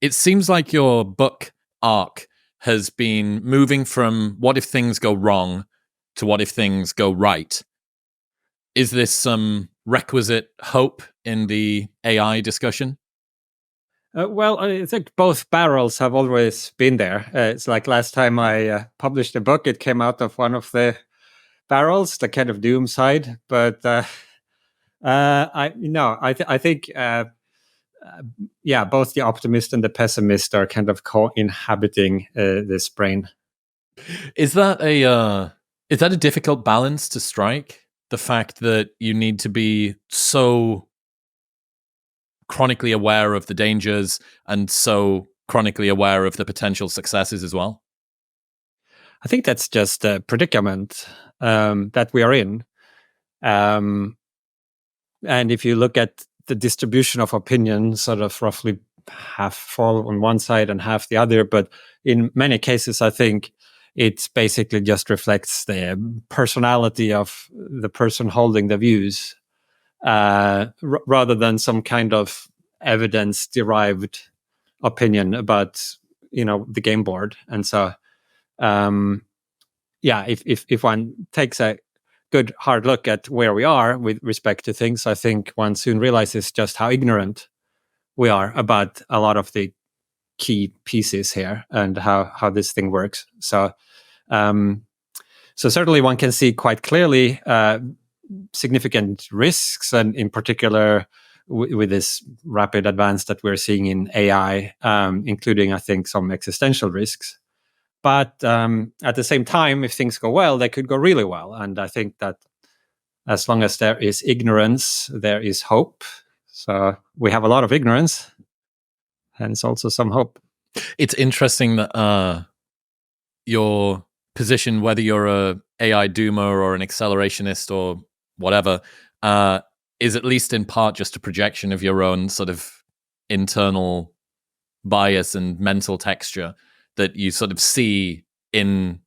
It seems like your book arc has been moving from what if things go wrong to what if things go right. Is this some requisite hope in the AI discussion? Well, I think both barrels have always been there. It's like last time I published a book, it came out of one of the barrels, the kind of doom side. But I think yeah, both the optimist and the pessimist are kind of co-inhabiting this brain. Is that a difficult balance to strike? The fact that you need to be so chronically aware of the dangers and so chronically aware of the potential successes as well? I think that's just a predicament that we are in. And if you look at the distribution of opinion, sort of roughly half fall on one side and half the other. But in many cases, I think it basically just reflects the personality of the person holding the views, rather than some kind of evidence-derived opinion about the game board. And so, yeah, if one takes a good hard look at where we are with respect to things, I think one soon realizes just how ignorant we are about a lot of the key pieces here and how this thing works. So certainly one can see quite clearly significant risks, and in particular with this rapid advance that we're seeing in AI, including, I think, some existential risks. But at the same time, if things go well, they could go really well. And I think that as long as there is ignorance, there is hope. So we have a lot of ignorance, hence also some hope. It's interesting that your position, whether you're a AI doomer or an accelerationist or whatever, is at least in part just a projection of your own sort of internal bias and mental texture that you sort of see in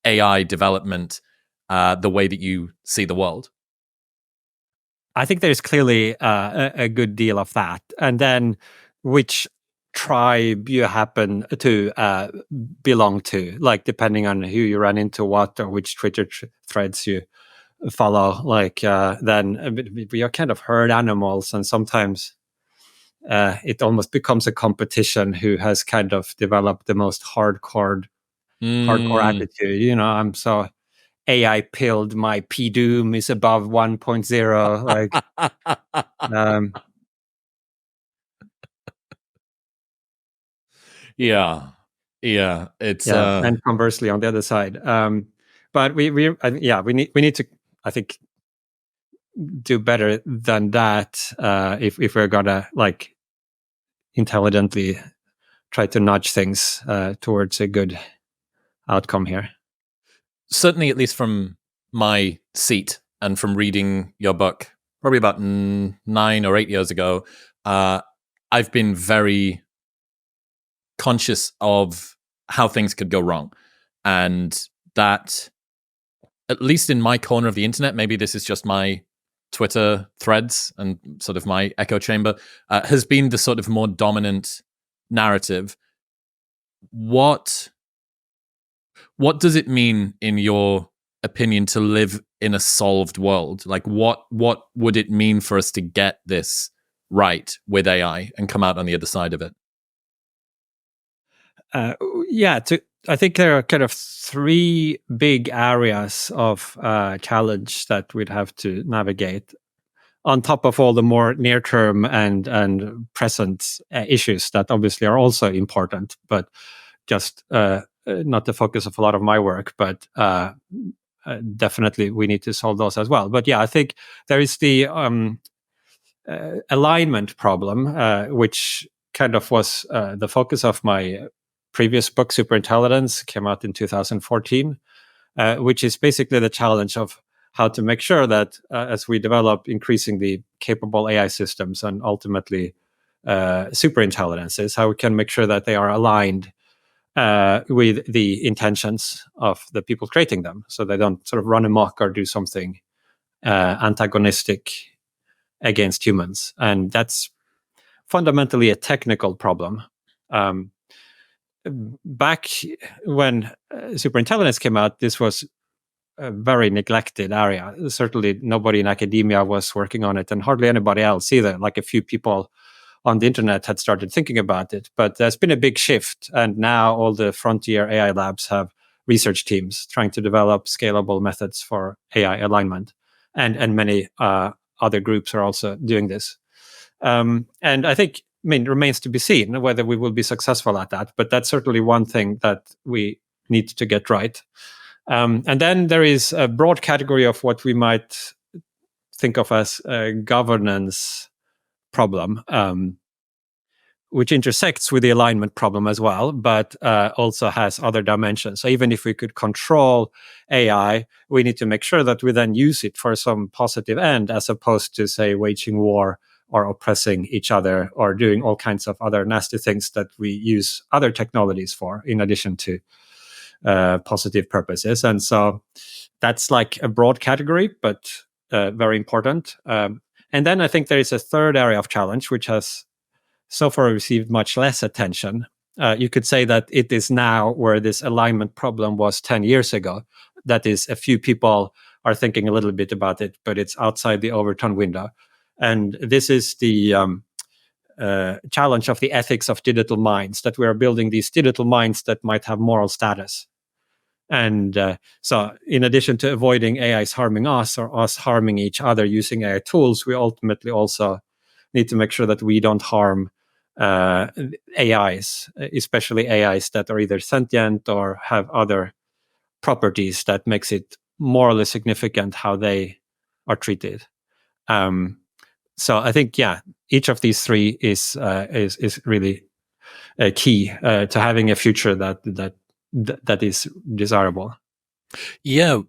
AI development, the way that you see the world. I think there's clearly a good deal of that. And then which tribe you happen to belong to, like depending on who you run into what or which Twitter threads you follow, like then we are kind of herd animals, and sometimes it almost becomes a competition who has kind of developed the most hardcore attitude. I'm so AI pilled, my P doom is above 1.0. Like, yeah, it's and conversely on the other side. But we need to, I think, do better than that if we're gonna like intelligently try to nudge things towards a good outcome here. Certainly, at least from my seat and from reading your book, probably about 9 or 8 years ago, I've been very conscious of how things could go wrong. And that, at least in my corner of the internet, maybe this is just my Twitter threads and sort of my echo chamber, has been the sort of more dominant narrative. What does it mean, in your opinion, to live in a solved world? Like, what would it mean for us to get this right with AI and come out on the other side of it? I think there are kind of 3 big areas of challenge that we'd have to navigate, on top of all the more near-term and present issues that obviously are also important, but just not the focus of a lot of my work. But definitely we need to solve those as well. But yeah, I think there is the alignment problem, which kind of was the focus of my previous book, Superintelligence, came out in 2014, which is basically the challenge of how to make sure that as we develop increasingly capable AI systems and ultimately superintelligences, how we can make sure that they are aligned with the intentions of the people creating them, so they don't sort of run amok or do something antagonistic against humans. And that's fundamentally a technical problem. Back when superintelligence came out, this was a very neglected area. Certainly nobody in academia was working on it, and hardly anybody else either. Like a few people on the internet had started thinking about it. But there's been a big shift, and now all the frontier AI labs have research teams trying to develop scalable methods for AI alignment. And many other groups are also doing this. And I think, it remains to be seen whether we will be successful at that. But that's certainly one thing that we need to get right. And then there is a broad category of what we might think of as a governance problem, which intersects with the alignment problem as well, but also has other dimensions. So even if we could control AI, we need to make sure that we then use it for some positive end, as opposed to, say, waging war or oppressing each other or doing all kinds of other nasty things that we use other technologies for, in addition to positive purposes. And so that's like a broad category, but very important. And then I think there is a third area of challenge, which has so far received much less attention. You could say that it is now where this alignment problem was 10 years ago. That is, a few people are thinking a little bit about it, but it's outside the Overton window. And this is the challenge of the ethics of digital minds, that we are building these digital minds that might have moral status. And so in addition to avoiding AIs harming us or us harming each other using AI tools, we ultimately also need to make sure that we don't harm AIs, especially AIs that are either sentient or have other properties that makes it morally significant how they are treated. So I think, each of these three is really key to having a future that is desirable. Yeah.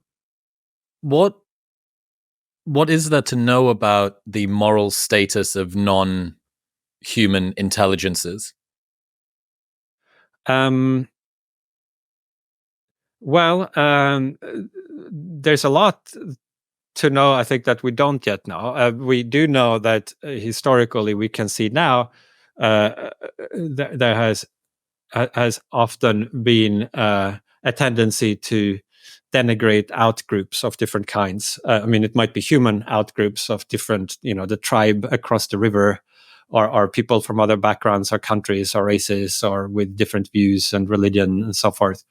What is there to know about the moral status of non-human intelligences? Well, there's a lot to know, I think, that we don't yet know. We do know that historically we can see now there has often been a tendency to denigrate outgroups of different kinds. It might be human outgroups of different, the tribe across the river, or people from other backgrounds or countries or races or with different views and religion and so forth.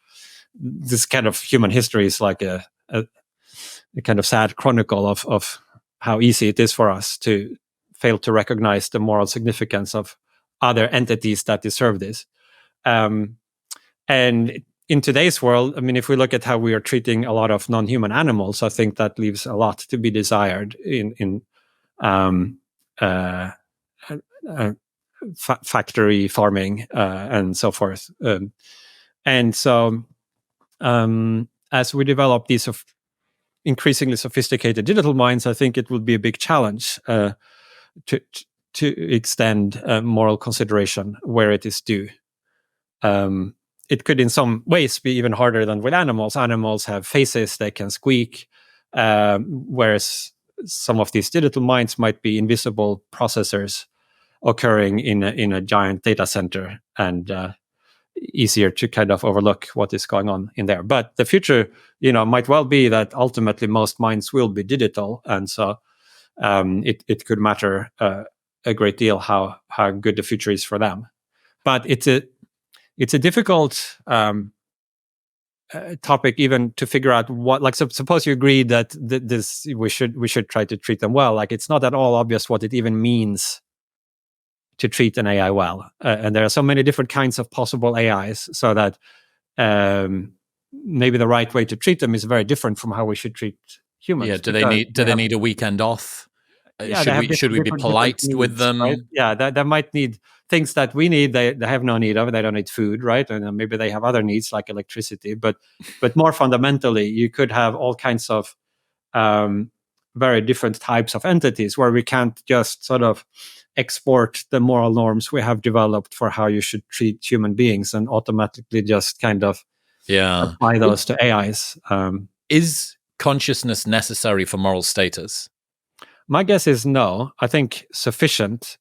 This kind of human history is like a kind of sad chronicle of how easy it is for us to fail to recognize the moral significance of other entities that deserve this. And in today's world, if we look at how we are treating a lot of non-human animals, I think that leaves a lot to be desired in factory farming and so forth. And so as we develop these increasingly sophisticated digital minds, I think it will be a big challenge to extend moral consideration where it is due. It could in some ways be even harder than with animals. Animals have faces, they can squeak, whereas some of these digital minds might be invisible processors occurring in a giant data center, and easier to kind of overlook what is going on in there. But the future, might well be that ultimately most minds will be digital, and so it could matter a great deal how good the future is for them. But it's a difficult topic even to figure out what. Like, suppose you agree that this we should try to treat them well. Like, it's not at all obvious what it even means to treat an AI well, and there are so many different kinds of possible AIs, so that maybe the right way to treat them is very different from how we should treat humans. Yeah, do they need a weekend off? Should we be polite with them? Right? Yeah, they might need things that we need. They have no need of. They don't need food, right? And maybe they have other needs like electricity. But more fundamentally, you could have all kinds of very different types of entities where we can't just sort of export the moral norms we have developed for how you should treat human beings and automatically just kind of apply those to AIs. Is consciousness necessary for moral status? My guess is no. I think sufficient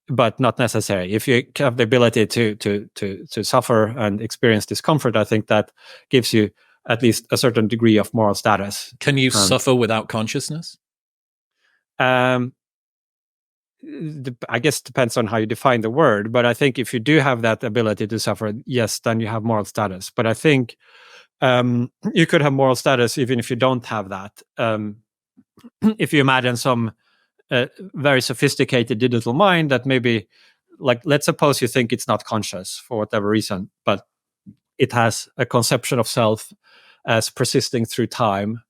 but not necessary. If you have the ability to suffer and experience discomfort, I think that gives you at least a certain degree of moral status. Can you suffer without consciousness? I guess it depends on how you define the word, but I think if you do have that ability to suffer, yes, then you have moral status. But I think you could have moral status even if you don't have that. If you imagine some very sophisticated digital mind that maybe, like, let's suppose you think it's not conscious for whatever reason, but it has a conception of self as persisting through time.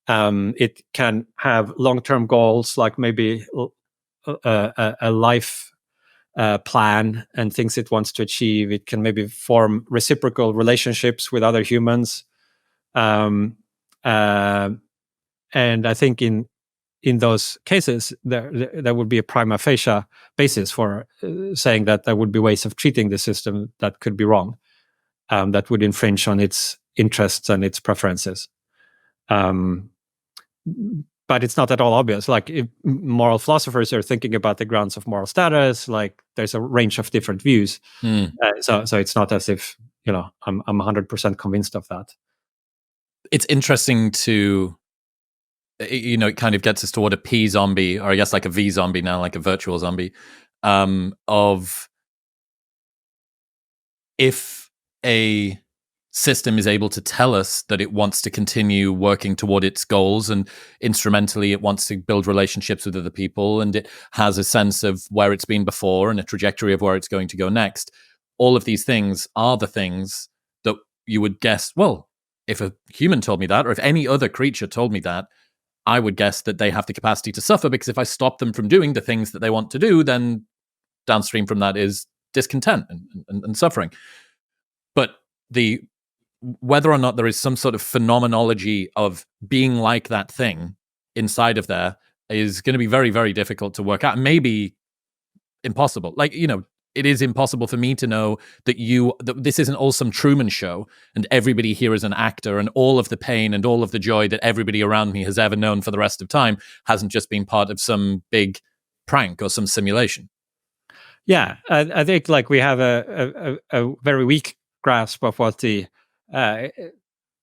It can have long-term goals, like maybe a life plan and things it wants to achieve. It can maybe form reciprocal relationships with other humans. And I think in those cases, there would be a prima facie basis for saying that there would be ways of treating the system that could be wrong, that would infringe on its interests and its preferences. But it's not at all obvious. Like, if moral philosophers are thinking about the grounds of moral status, like, there's a range of different views. So it's not as if, I'm 100% convinced of that. It's interesting to, it kind of gets us to what a P zombie, or I guess like a V zombie now, like a virtual zombie, of if a system is able to tell us that it wants to continue working toward its goals, and instrumentally it wants to build relationships with other people, and it has a sense of where it's been before and a trajectory of where it's going to go next. All of these things are the things that you would guess, well, if a human told me that, or if any other creature told me that, I would guess that they have the capacity to suffer, because if I stop them from doing the things that they want to do, then downstream from that is discontent and suffering. But whether or not there is some sort of phenomenology of being like that thing inside of there is going to be very, very difficult to work out. Maybe impossible. Like, it is impossible for me to know that this isn't all some Truman show and everybody here is an actor, and all of the pain and all of the joy that everybody around me has ever known for the rest of time hasn't just been part of some big prank or some simulation. Yeah, I think, like, we have a very weak grasp of what the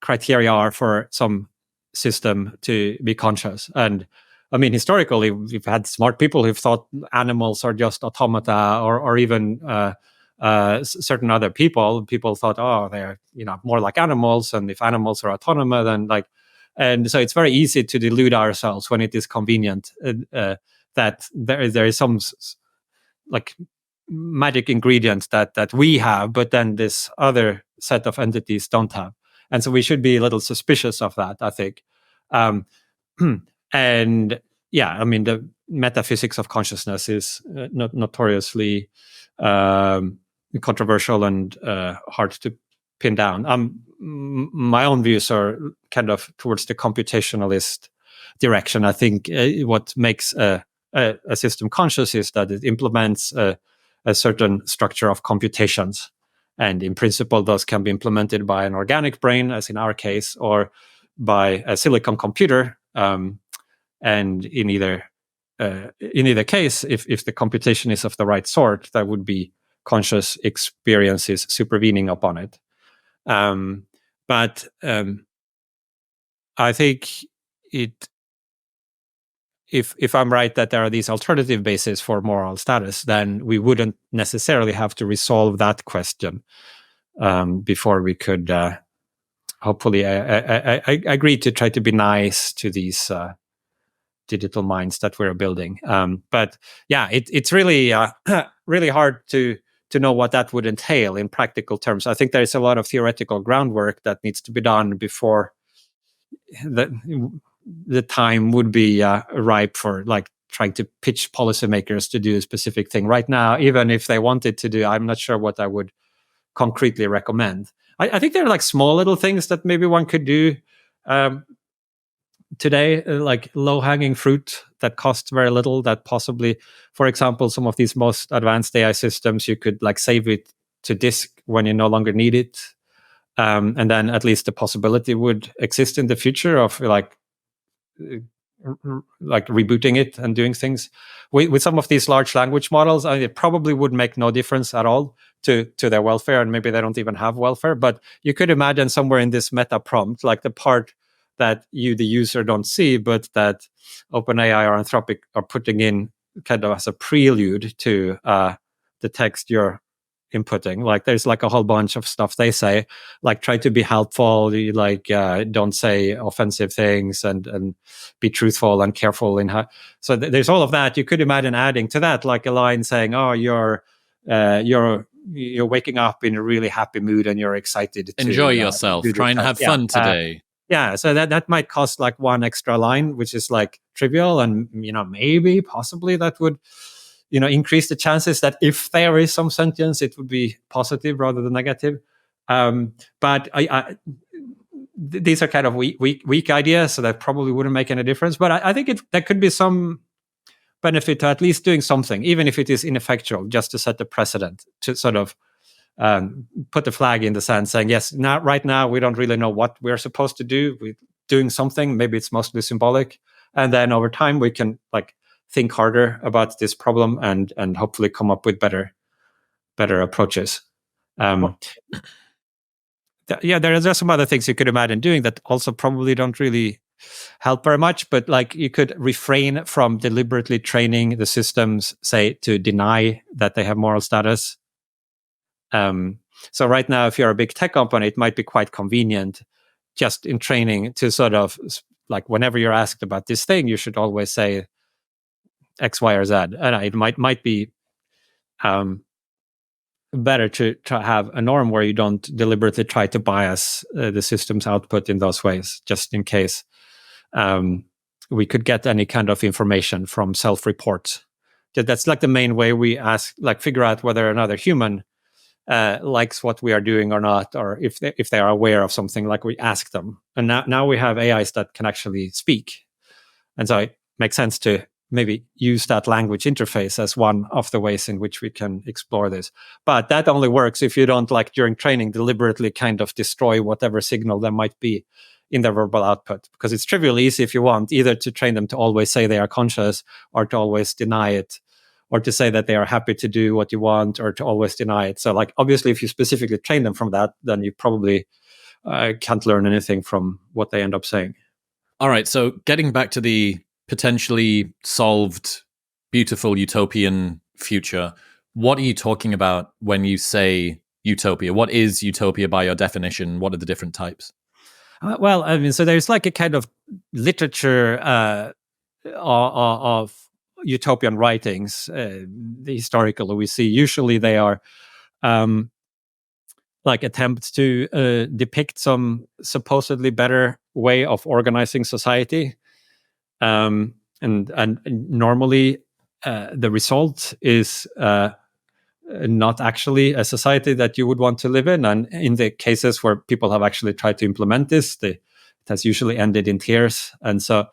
criteria are for some system to be conscious. And I mean, historically, we've had smart people who've thought animals are just automata, or even certain other people. People thought, oh, they're more like animals, and if animals are autonomous, then and so it's very easy to delude ourselves when it is convenient that there is some like magic ingredient that we have, but then this other set of entities don't have. And so we should be a little suspicious of that, I think. And yeah, I mean, the metaphysics of consciousness is notoriously controversial and hard to pin down. My own views are kind of towards the computationalist direction. I think what makes a system conscious is that it implements a certain structure of computations. And in principle, those can be implemented by an organic brain, as in our case, or by a silicon computer. And in either case, if the computation is of the right sort, that would be conscious experiences supervening upon it. But I think if I'm right that there are these alternative bases for moral status, then we wouldn't necessarily have to resolve that question before we could hopefully I agree to try to be nice to these digital minds that we're building. But yeah, it's really really hard to know what that would entail in practical terms. I think there's a lot of theoretical groundwork that needs to be done before the time would be ripe for, like, trying to pitch policymakers to do a specific thing. Right now, even if they wanted to do, I'm not sure what I would concretely recommend. I think there are like small little things that maybe one could do today, like low-hanging fruit that costs very little, that possibly, for example, some of these most advanced AI systems, you could like save it to disk when you no longer need it. And then at least the possibility would exist in the future of like like rebooting it and doing things. With some of these large language models, it probably would make no difference at all to their welfare, and maybe they don't even have welfare. But you could imagine somewhere in this meta prompt, like the part that you, the user, don't see, but that OpenAI or Anthropic are putting in kind of as a prelude to the text you're inputting. Like there's like a whole bunch of stuff they say, like try to be helpful, like don't say offensive things, and be truthful and careful in how. So there's all of that. You could imagine adding to that like a line saying, "Oh, you're waking up in a really happy mood and you're excited to enjoy yourself, try and have fun today." Yeah, so that might cost like one extra line, which is like trivial, and maybe possibly that would increase the chances that if there is some sentience, it would be positive rather than negative. But these are kind of weak ideas, so that probably wouldn't make any difference. But I think there could be some benefit to at least doing something, even if it is ineffectual, just to set the precedent, to sort of put the flag in the sand, saying, yes, right now we don't really know what we're supposed to do. We're doing something. Maybe it's mostly symbolic, and then over time we can like think harder about this problem and hopefully come up with better approaches. There are just some other things you could imagine doing that also probably don't really help very much, but like you could refrain from deliberately training the systems, say, to deny that they have moral status. So right now, if you're a big tech company, it might be quite convenient just in training to sort of like whenever you're asked about this thing, you should always say X, Y, or Z. And it might be better to have a norm where you don't deliberately try to bias the system's output in those ways, just in case we could get any kind of information from self-reports. That's like the main way we figure out whether another human likes what we are doing or not, or if they are aware of something. Like we ask them, and now we have AIs that can actually speak, and so it makes sense to maybe use that language interface as one of the ways in which we can explore this. But that only works if you don't, like during training, deliberately kind of destroy whatever signal there might be in their verbal output, because it's trivially easy if you want either to train them to always say they are conscious or to always deny it, or to say that they are happy to do what you want, or to always deny it. So like, obviously, if you specifically train them from that, then you probably can't learn anything from what they end up saying. All right. So getting back to the potentially solved, beautiful utopian future, what are you talking about when you say utopia? What is utopia by your definition? What are the different types? Well, I mean, so there's like a kind of literature of utopian writings, the historical we see. Usually they are like attempts to depict some supposedly better way of organizing society, and normally the result is not actually a society that you would want to live in. And in the cases where people have actually tried to implement this, it has usually ended in tears. And so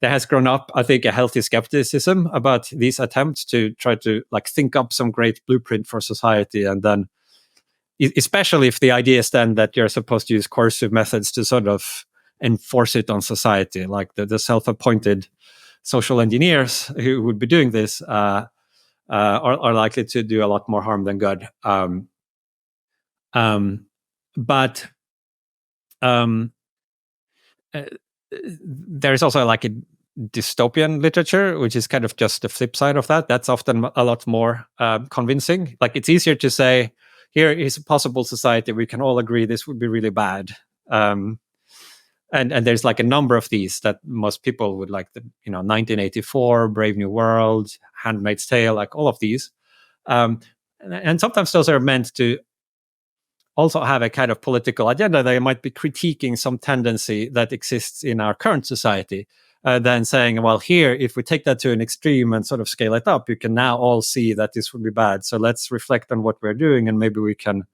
there has grown up, I think, a healthy skepticism about these attempts to try to like think up some great blueprint for society. And then, especially if the idea is then that you're supposed to use coercive methods to sort of enforce it on society, like the self-appointed social engineers who would be doing this are likely to do a lot more harm than good. But there's also like a dystopian literature, which is kind of just the flip side of that. That's often a lot more convincing. Like it's easier to say, here is a possible society we can all agree this would be really bad. And there's like a number of these that most people would like, 1984, Brave New World, Handmaid's Tale, like all of these. And sometimes those are meant to also have a kind of political agenda. They might be critiquing some tendency that exists in our current society, then saying, well, here, if we take that to an extreme and sort of scale it up, you can now all see that this would be bad. So let's reflect on what we're doing, and maybe we can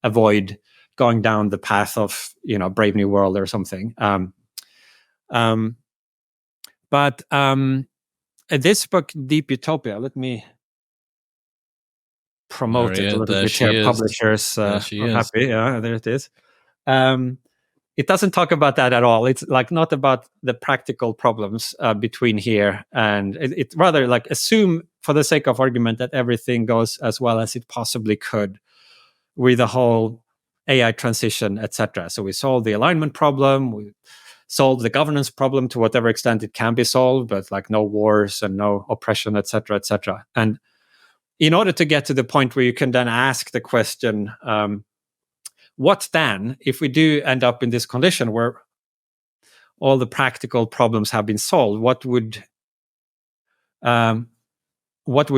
avoid going down the path of, Brave New World or something. But this book, Deep Utopia, let me promote it a little bit here. Publishers are happy. Yeah, there it is. it doesn't talk about that at all. It's like not about the practical problems between here and it rather like assume for the sake of argument that everything goes as well as it possibly could with the whole AI transition, etc. So we solve the alignment problem, we solve the governance problem to whatever extent it can be solved, but like no wars and no oppression, etc., etc. And in order to get to the point where you can then ask the question, what then if we do end up in this condition where all the practical problems have been solved? What would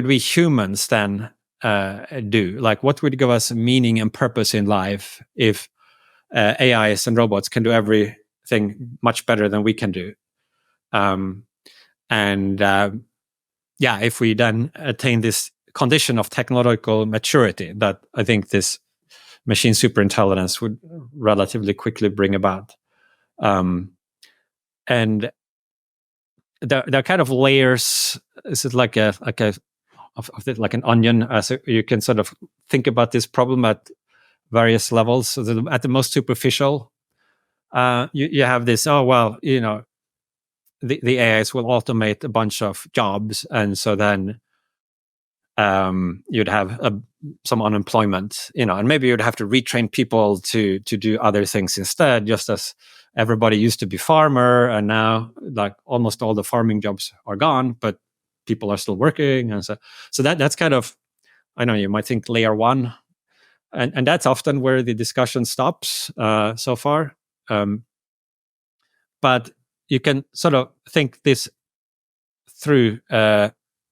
we humans then do? Like, what would give us meaning and purpose in life if AIs and robots can do everything much better than we can do? If we then attain this condition of technological maturity that I think this machine superintelligence would relatively quickly bring about. And there are kind of layers. Is it like an onion? So you can sort of think about this problem at various levels. So at the most superficial, you have this. Oh well, the AIs will automate a bunch of jobs, and so then you'd have some unemployment, and maybe you'd have to retrain people to do other things instead, just as everybody used to be farmer, and now like almost all the farming jobs are gone, but people are still working, and so that's kind of, I know you might think layer one, and that's often where the discussion stops so far, but you can sort of think this through.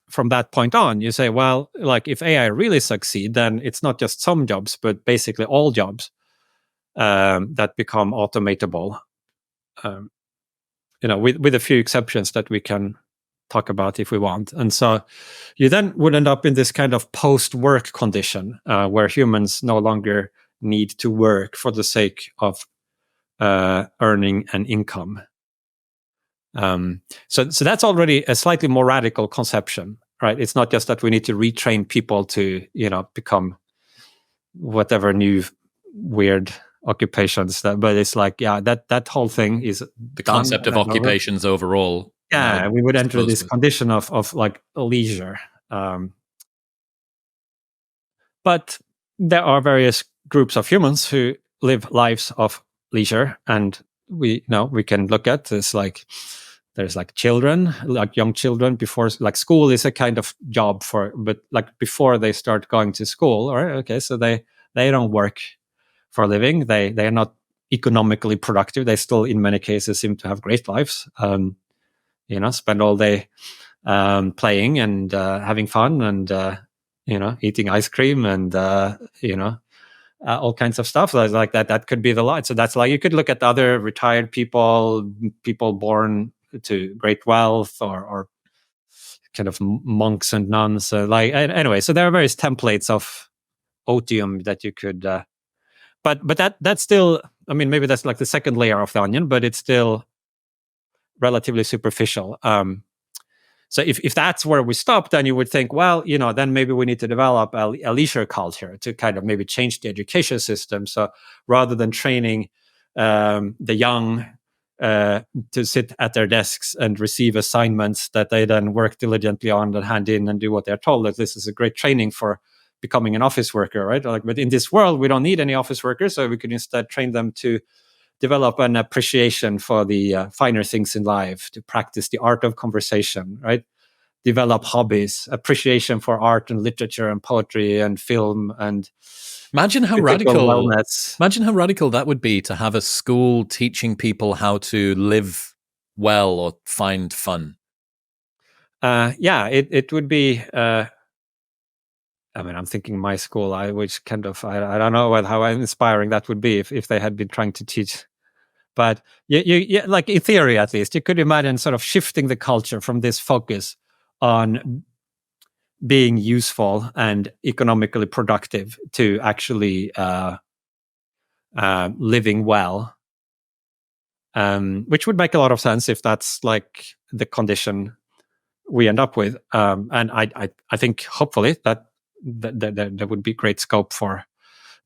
From that point on, you say, well, like if AI really succeed, then it's not just some jobs, but basically all jobs that become automatable. With a few exceptions that we can talk about if we want. And so you then would end up in this kind of post-work condition where humans no longer need to work for the sake of earning an income. So that's already a slightly more radical conception, right? It's not just that we need to retrain people to, become whatever new weird occupations, but it's like, that whole thing is the concept of occupations overall. Yeah, we would enter this condition of like leisure. But there are various groups of humans who live lives of leisure, and we can look at this like there's like children, like young children before, like school is a kind of job but like before they start going to school, all right, okay, so they don't work for a living, they are not economically productive, they still in many cases seem to have great lives, spend all day playing and having fun and eating ice cream and all kinds of stuff like that. That could be the lot. So that's like, you could look at other retired people born to great wealth, or kind of monks and nuns. Anyway, so there are various templates of otium that you could. But that's still. I mean, maybe that's like the second layer of the onion, but it's still relatively superficial. So if that's where we stop, then you would think, well, then maybe we need to develop a leisure culture to kind of maybe change the education system. So rather than training the young to sit at their desks and receive assignments that they then work diligently on and hand in and do what they're told, that this is a great training for becoming an office worker, right? But in this world, we don't need any office workers, so we could instead train them to develop an appreciation for the finer things in life, to practice the art of conversation, right? Develop hobbies, appreciation for art and literature and poetry and film and Imagine how radical that would be to have a school teaching people how to live well or find fun. It would be. I mean, I'm thinking my school, I don't know how inspiring that would be if they had been trying to teach. But you like in theory, at least, you could imagine sort of shifting the culture from this focus on being useful and economically productive to actually living well, which would make a lot of sense if that's like the condition we end up with. And I think hopefully that there would be great scope for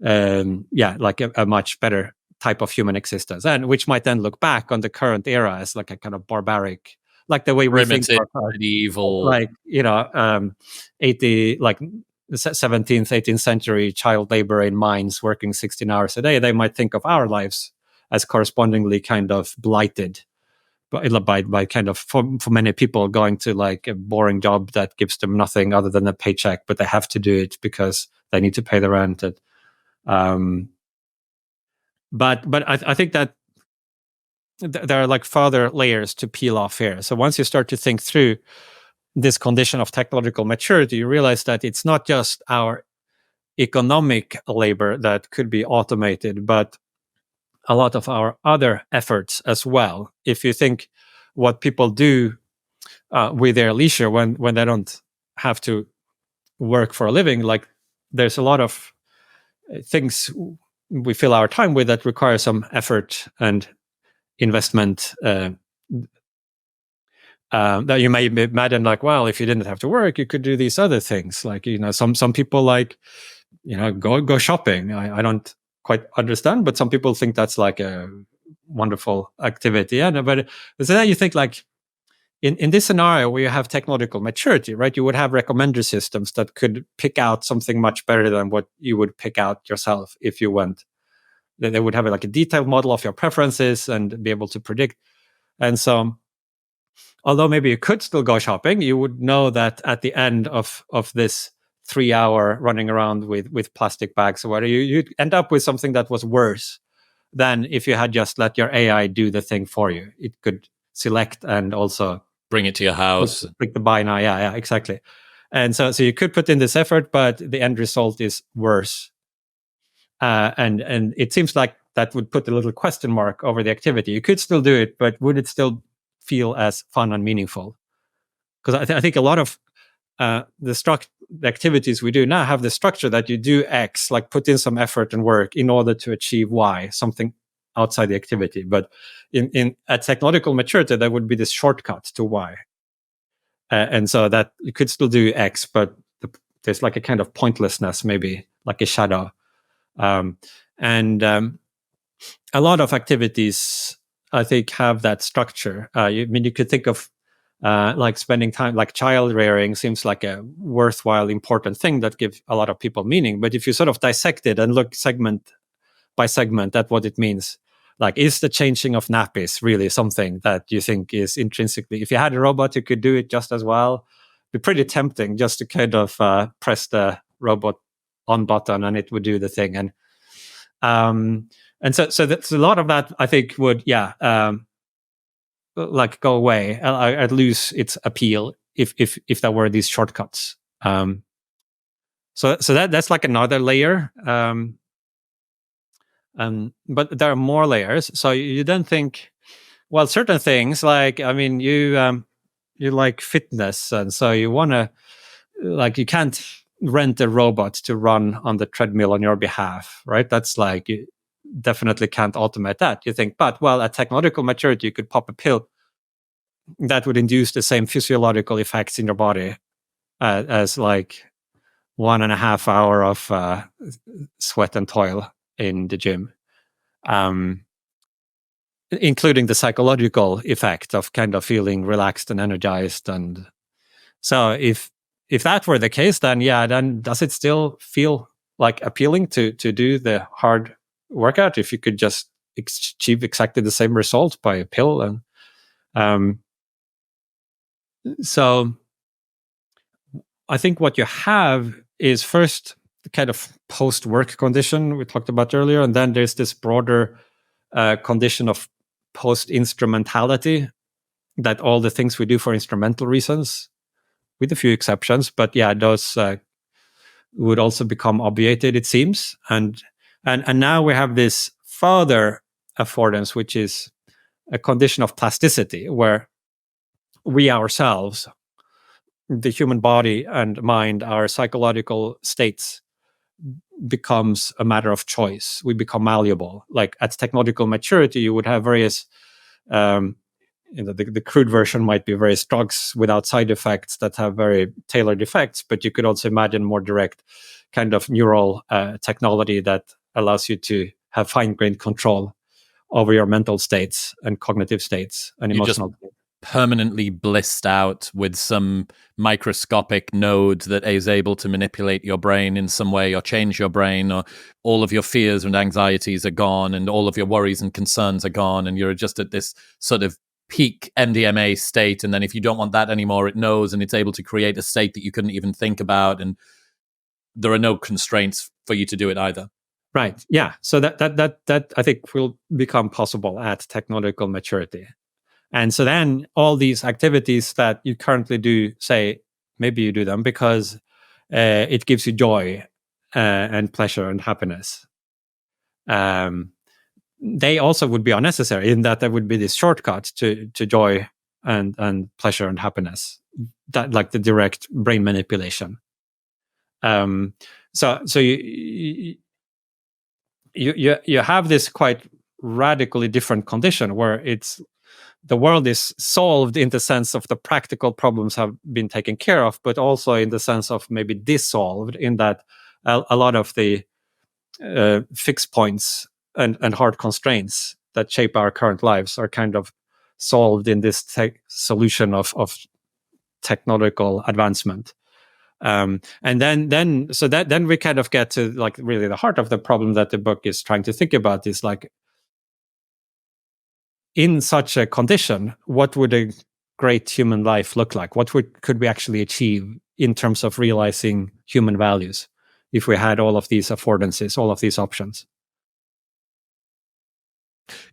like a much better type of human existence, and which might then look back on the current era as like a kind of barbaric, like the way we think Primitive, of, medieval. like 80 like 17th 18th century child labor in mines working 16 hours a day. They might think of our lives as correspondingly kind of blighted by kind of, for many people, going to like a boring job that gives them nothing other than a paycheck, but they have to do it because they need to pay the rent. But I think that there are like further layers to peel off here. So once you start to think through this condition of technological maturity, you realize that it's not just our economic labor that could be automated, but a lot of our other efforts as well. If you think what people do with their leisure when they don't have to work for a living, like there's a lot of things we fill our time with that require some effort and investment, that you may imagine like, well, if you didn't have to work, you could do these other things. Like, some people like, go shopping. I don't quite understand, but some people think that's like a wonderful activity. Yeah, no, but so then you think like, in this scenario where you have technological maturity, right, you would have recommender systems that could pick out something much better than what you would pick out yourself if you went. They would have like a detailed model of your preferences and be able to predict. And so, although maybe you could still go shopping, you would know that at the end of this 3 hour running around with plastic bags or whatever, you'd end up with something that was worse than if you had just let your AI do the thing for you. It could select and also bring it to your house. Click the buy now. Yeah, exactly. And so you could put in this effort, but the end result is worse. And it seems like that would put a little question mark over the activity. You could still do it, but would it still feel as fun and meaningful? Because I think a lot of the activities we do now have the structure that you do X, like put in some effort and work in order to achieve Y, something outside the activity. But in at technological maturity, there would be this shortcut to Y. And so that you could still do X, but there's like a kind of pointlessness, maybe like a shadow. A lot of activities, I think, have that structure. You could think of like spending time, like child rearing seems like a worthwhile, important thing that gives a lot of people meaning. But if you sort of dissect it and look segment by segment at what it means, like, is the changing of nappies really something that you think is intrinsically, if you had a robot who could do it just as well, it'd be pretty tempting just to kind of press the robot on button and it would do the thing. And so that's a lot of that, I think, would like go away. I'd lose its appeal if there were these shortcuts. So that's like another layer. But there are more layers. So you then think, well, certain things like, I mean, you like fitness, and so you want to, like, you can't rent a robot to run on the treadmill on your behalf, right? That's like, you definitely can't automate that. You think, but well, at technological maturity, you could pop a pill that would induce the same physiological effects in your body as like 1.5 hour of sweat and toil in the gym, including the psychological effect of kind of feeling relaxed and energized. And so if that were the case, then does it still feel like appealing to do the hard workout if you could just achieve exactly the same result by a pill? And so I think what you have is first the kind of post-work condition we talked about earlier, and then there's this broader condition of post-instrumentality, that all the things we do for instrumental reasons, with a few exceptions, but those would also become obviated, it seems. And now we have this further affordance, which is a condition of plasticity, where we ourselves, the human body and mind, our psychological states, becomes a matter of choice. We become malleable. Like at technological maturity, you would have various, the crude version might be various drugs without side effects that have very tailored effects, but you could also imagine more direct kind of neural technology that allows you to have fine-grained control over your mental states and cognitive states and emotional states. Permanently blissed out with some microscopic node that is able to manipulate your brain in some way or change your brain, or all of your fears and anxieties are gone and all of your worries and concerns are gone, and you're just at this sort of peak MDMA state. And then if you don't want that anymore, it knows, and it's able to create a state that you couldn't even think about, and there are no constraints for you to do it either. Right. Yeah. So that I think will become possible at technological maturity. And so then all these activities that you currently do, say, maybe you do them because it gives you joy and pleasure and happiness. They also would be unnecessary in that there would be this shortcut to joy and pleasure and happiness, that like the direct brain manipulation. So you have this quite radically different condition where the world is solved in the sense of the practical problems have been taken care of, but also in the sense of maybe dissolved in that a lot of the fixed points and hard constraints that shape our current lives are kind of solved in this solution of technological advancement. And then we kind of get to like really the heart of the problem that the book is trying to think about is like, in such a condition, what would a great human life look like? What could we actually achieve in terms of realizing human values if we had all of these affordances, all of these options?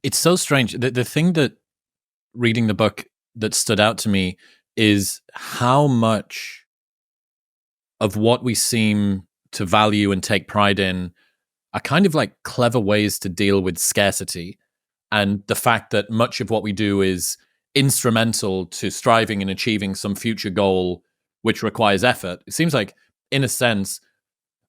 It's so strange. The thing that reading the book that stood out to me is how much of what we seem to value and take pride in are kind of like clever ways to deal with scarcity. And the fact that much of what we do is instrumental to striving and achieving some future goal, which requires effort. It seems like, in a sense,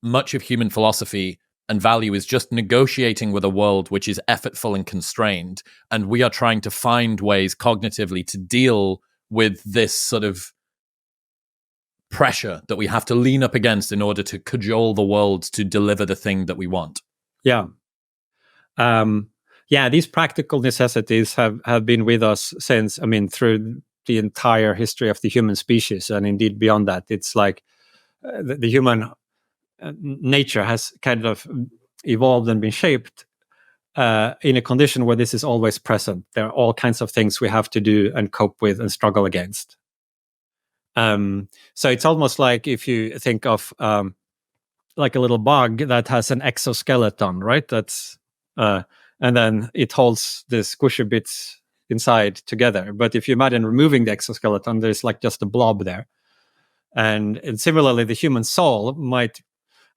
much of human philosophy and value is just negotiating with a world which is effortful and constrained. And we are trying to find ways cognitively to deal with this sort of pressure that we have to lean up against in order to cajole the world to deliver the thing that we want. Yeah. These practical necessities have been with us since, through the entire history of the human species, and indeed beyond that. It's like the human nature has kind of evolved and been shaped in a condition where this is always present. There are all kinds of things we have to do and cope with and struggle against. So it's almost like if you think of like a little bug that has an exoskeleton, right? That's and then it holds the squishy bits inside together. But if you imagine removing the exoskeleton, there's like just a blob there. And similarly, the human soul might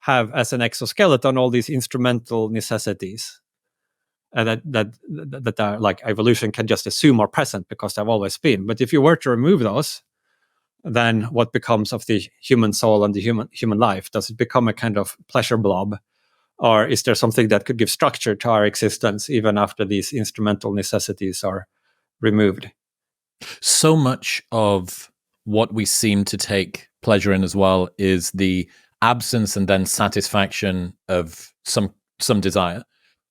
have as an exoskeleton all these instrumental necessities that are like evolution can just assume are present because they've always been. But if you were to remove those, then what becomes of the human soul and the human life? Does it become a kind of pleasure blob? Or is there something that could give structure to our existence even after these instrumental necessities are removed? So much of what we seem to take pleasure in as well is the absence and then satisfaction of some desire.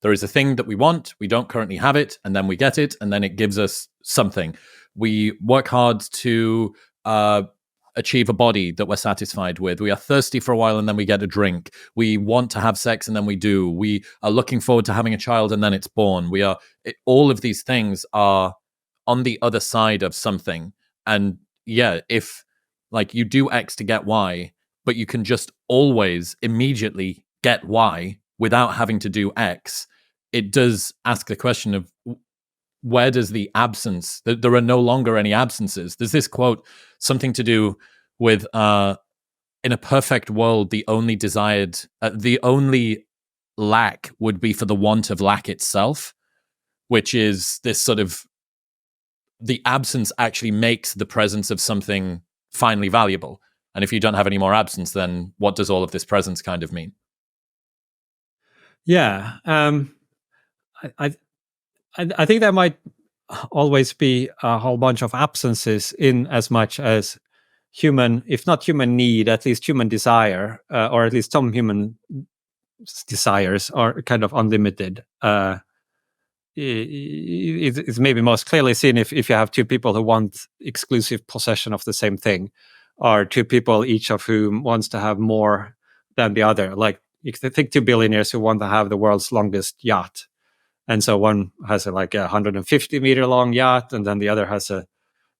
There is a thing that we want, we don't currently have it, and then we get it, and then it gives us something. We work hard to achieve a body that we're satisfied with. We are thirsty for a while and then we get a drink. We want to have sex and then we do. We are looking forward to having a child and then it's born. All of these things are on the other side of something. And yeah, if like you do X to get Y, but you can just always immediately get Y without having to do X, it does ask the question of where does the absence, there are no longer any absences. There's this quote, something to do with, in a perfect world, the only lack would be for the want of lack itself, which is this sort of, the absence actually makes the presence of something finally valuable. And if you don't have any more absence, then what does all of this presence kind of mean? Yeah. I think there might always be a whole bunch of absences in as much as human, if not human need, at least human desire, or at least some human desires are kind of unlimited. It's maybe most clearly seen if you have two people who want exclusive possession of the same thing, or two people each of whom wants to have more than the other. Like, you can think two billionaires who want to have the world's longest yacht, and so one has a 150-meter long yacht, and then the other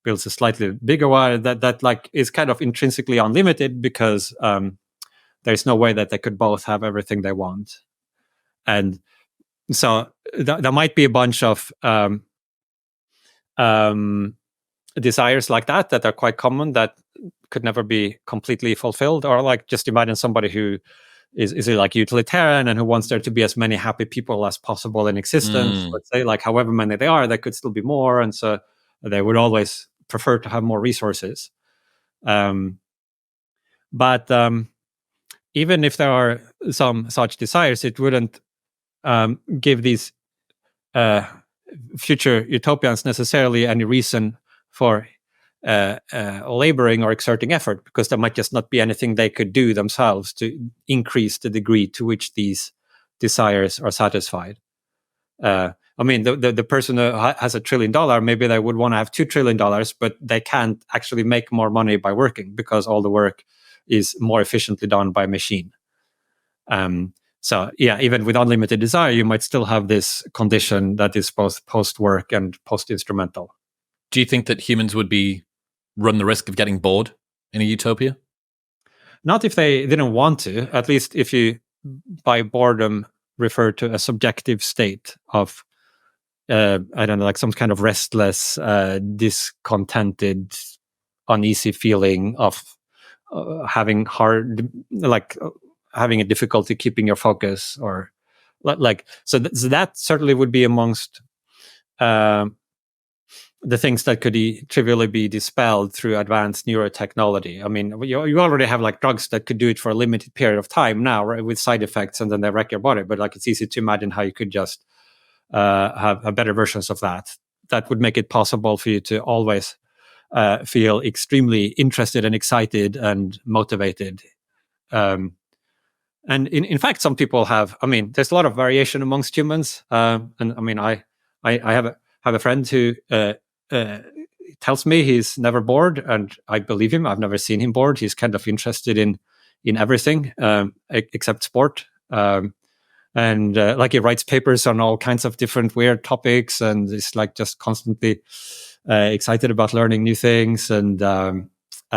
builds a slightly bigger one that like is kind of intrinsically unlimited, because there's no way that they could both have everything they want. And so there might be a bunch of desires like that are quite common, that could never be completely fulfilled. Or like, just imagine somebody who is like utilitarian and who wants there to be as many happy people as possible in existence. Let's say, like, however many they are, there could still be more, and so they would always prefer to have more resources. But even if there are some such desires, it wouldn't give these future utopians necessarily any reason for laboring or exerting effort, because there might just not be anything they could do themselves to increase the degree to which these desires are satisfied. I mean, the person who has $1 trillion, maybe they would want to have $2 trillion, but they can't actually make more money by working, because all the work is more efficiently done by a machine. So yeah, even with unlimited desire, you might still have this condition that is both post-work and post-instrumental. Do you think that humans would run the risk of getting bored in a utopia? Not if they didn't want to. At least if you, by boredom, refer to a subjective state of, I don't know, like some kind of restless, discontented, uneasy feeling of having having a difficulty keeping your focus, or so that certainly would be amongst the things that could trivially be dispelled through advanced neurotechnology. I mean, you already have like drugs that could do it for a limited period of time now, right, with side effects, and then they wreck your body. But like, it's easy to imagine how you could just have better versions of that would make it possible for you to always feel extremely interested and excited and motivated. And in fact, some people have. I mean, there's a lot of variation amongst humans. And I mean, I have a friend who tells me he's never bored, and I believe him. I've never seen him bored. He's kind of interested in everything except sport. And like, he writes papers on all kinds of different weird topics, and is like just constantly excited about learning new things. And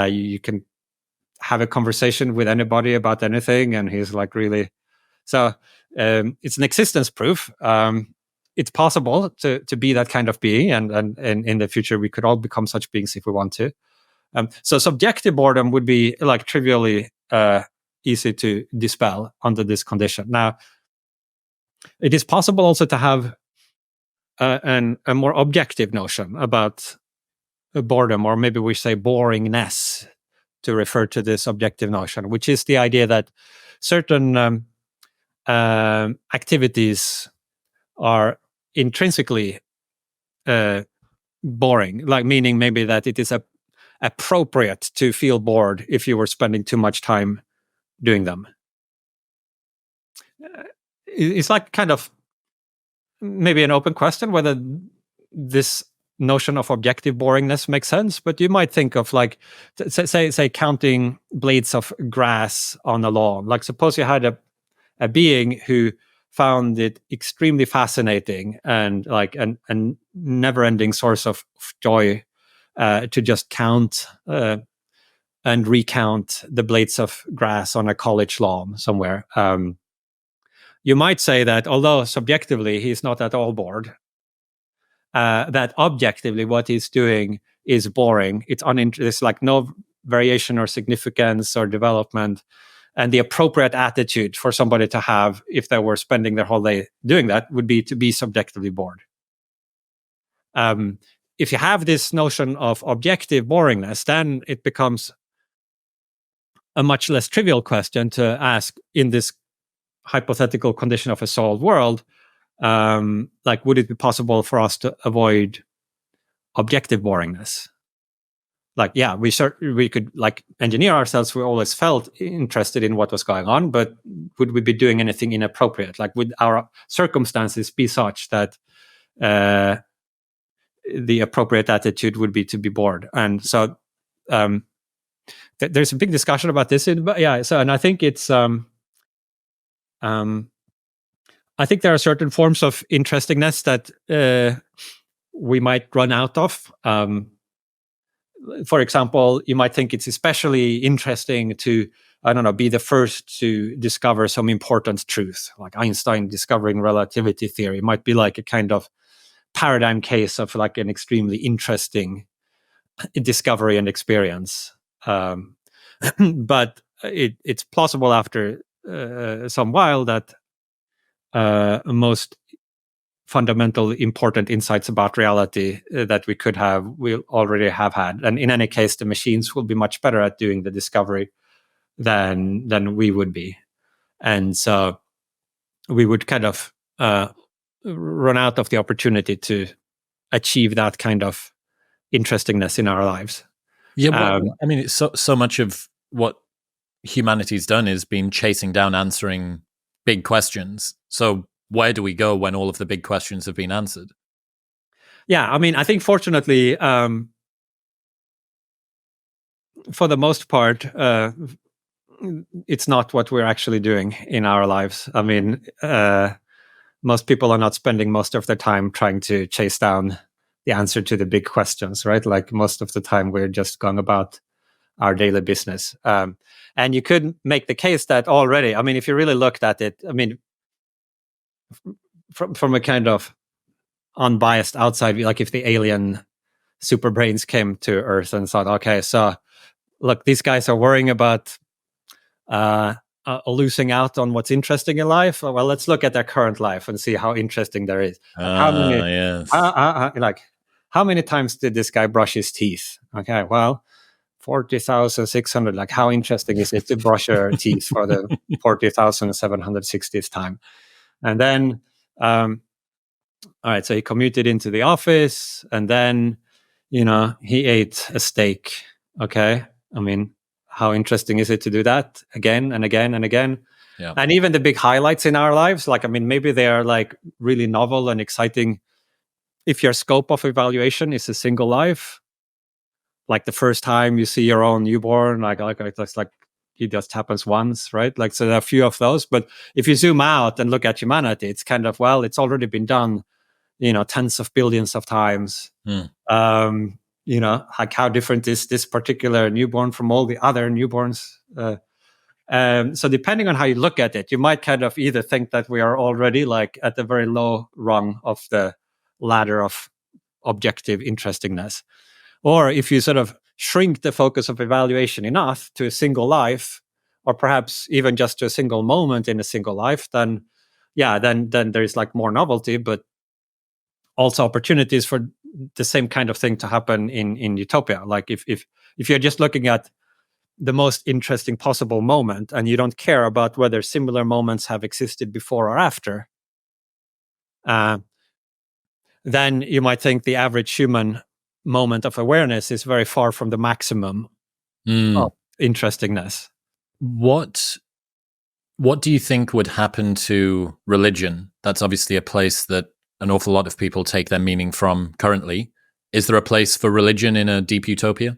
you can have a conversation with anybody about anything, and he's like really. So it's an existence proof. It's possible to be that kind of being, and in the future we could all become such beings if we want to. So subjective boredom would be like trivially easy to dispel under this condition. Now, it is possible also to have a more objective notion about boredom, or maybe we say boringness, to refer to this objective notion, which is the idea that certain activities are intrinsically boring, like, meaning maybe that it is appropriate to feel bored if you were spending too much time doing them. It's like kind of maybe an open question whether this notion of objective boringness makes sense, but you might think of like, say counting blades of grass on a lawn. Like, suppose you had a being who found it extremely fascinating and like a never-ending source of joy to just count and recount the blades of grass on a college lawn somewhere. You might say that although subjectively he's not at all bored, that objectively what he's doing is boring. It's like no variation or significance or development. And the appropriate attitude for somebody to have if they were spending their whole day doing that would be to be subjectively bored. If you have this notion of objective boringness, then it becomes a much less trivial question to ask in this hypothetical condition of a solved world. Like, would it be possible for us to avoid objective boringness? like, yeah, we could like engineer ourselves. We always felt interested in what was going on, but would we be doing anything inappropriate? Like, would our circumstances be such that the appropriate attitude would be to be bored? And so there's a big discussion about this. But yeah, so and I think it's I think there are certain forms of interestingness that we might run out of. For example, you might think it's especially interesting to, I don't know, be the first to discover some important truth, like Einstein discovering relativity theory might be like a kind of paradigm case of like an extremely interesting discovery and experience. But it's plausible after some while that most fundamental important insights about reality that we could have, we already have had. And in any case, the machines will be much better at doing the discovery than we would be. And so we would kind of run out of the opportunity to achieve that kind of interestingness in our lives. Yeah, well, I mean, it's so much of what humanity's done is been chasing down answering big questions. So where do we go when all of the big questions have been answered? Yeah, I mean, I think fortunately, for the most part, it's not what we're actually doing in our lives. I mean, most people are not spending most of their time trying to chase down the answer to the big questions, right? Like most of the time, we're just going about our daily business. And you could make the case that already, I mean, if you really looked at it, I mean, from a kind of unbiased outside view, like if the alien super brains came to Earth and thought, okay, so look, these guys are worrying about losing out on what's interesting in life. Well, let's look at their current life and see how interesting there is. Yes. Like how many times did this guy brush his teeth? Okay, well, 40,600. Like, how interesting is it to brush your teeth for the 40,760th time? And then, all right, so he commuted into the office, and then, he ate a steak. Okay, I mean, how interesting is it to do that again and again and again? Yeah. And even the big highlights in our lives, like, I mean, maybe they are like really novel and exciting if your scope of evaluation is a single life. Like the first time you see your own newborn, like it's like it just happens once, right? Like, so there are a few of those. But if you zoom out and look at humanity, it's kind of, well, it's already been done, tens of billions of times. Like, how different is this particular newborn from all the other newborns? So depending on how you look at it, you might kind of either think that we are already like at the very low rung of the ladder of objective interestingness. Or if you sort of shrink the focus of evaluation enough to a single life, or perhaps even just to a single moment in a single life, then there's like more novelty, but also opportunities for the same kind of thing to happen in Utopia. Like if you're just looking at the most interesting possible moment and you don't care about whether similar moments have existed before or after, then you might think the average human moment of awareness is very far from the maximum of interestingness. What do you think would happen to religion? That's obviously a place that an awful lot of people take their meaning from currently. Is there a place for religion in a deep utopia?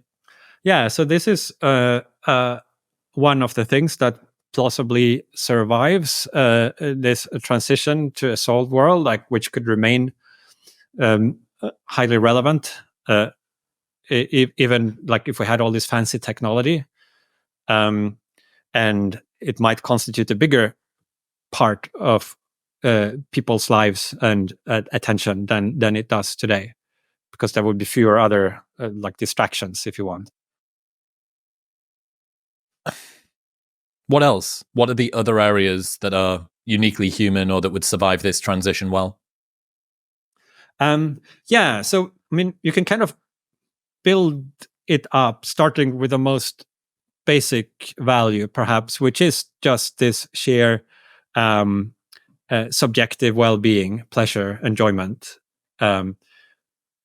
Yeah, so this is one of the things that plausibly survives this transition to a solved world, like which could remain highly relevant, even like if we had all this fancy technology, and it might constitute a bigger part of people's lives and attention than it does today, because there would be fewer other like distractions, if you want. What else? What are the other areas that are uniquely human or that would survive this transition well? Yeah, so I mean, you can kind of build it up, starting with the most basic value, perhaps, which is just this sheer subjective well-being, pleasure, enjoyment,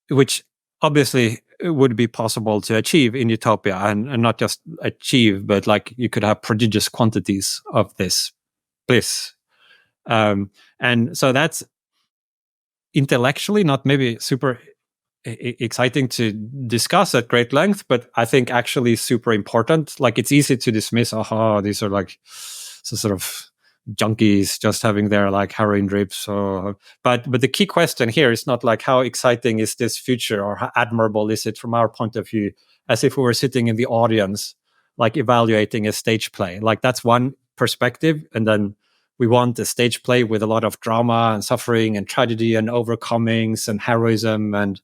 which obviously would be possible to achieve in Utopia, and not just achieve, but like you could have prodigious quantities of this bliss. And so that's intellectually not maybe super exciting to discuss at great length, but I think actually super important. Like it's easy to dismiss, these are like sort of junkies just having their like heroin drips. But the key question here is not like how exciting is this future or how admirable is it from our point of view, as if we were sitting in the audience, like evaluating a stage play. Like that's one perspective, and then we want a stage play with a lot of drama and suffering and tragedy and overcomings and heroism and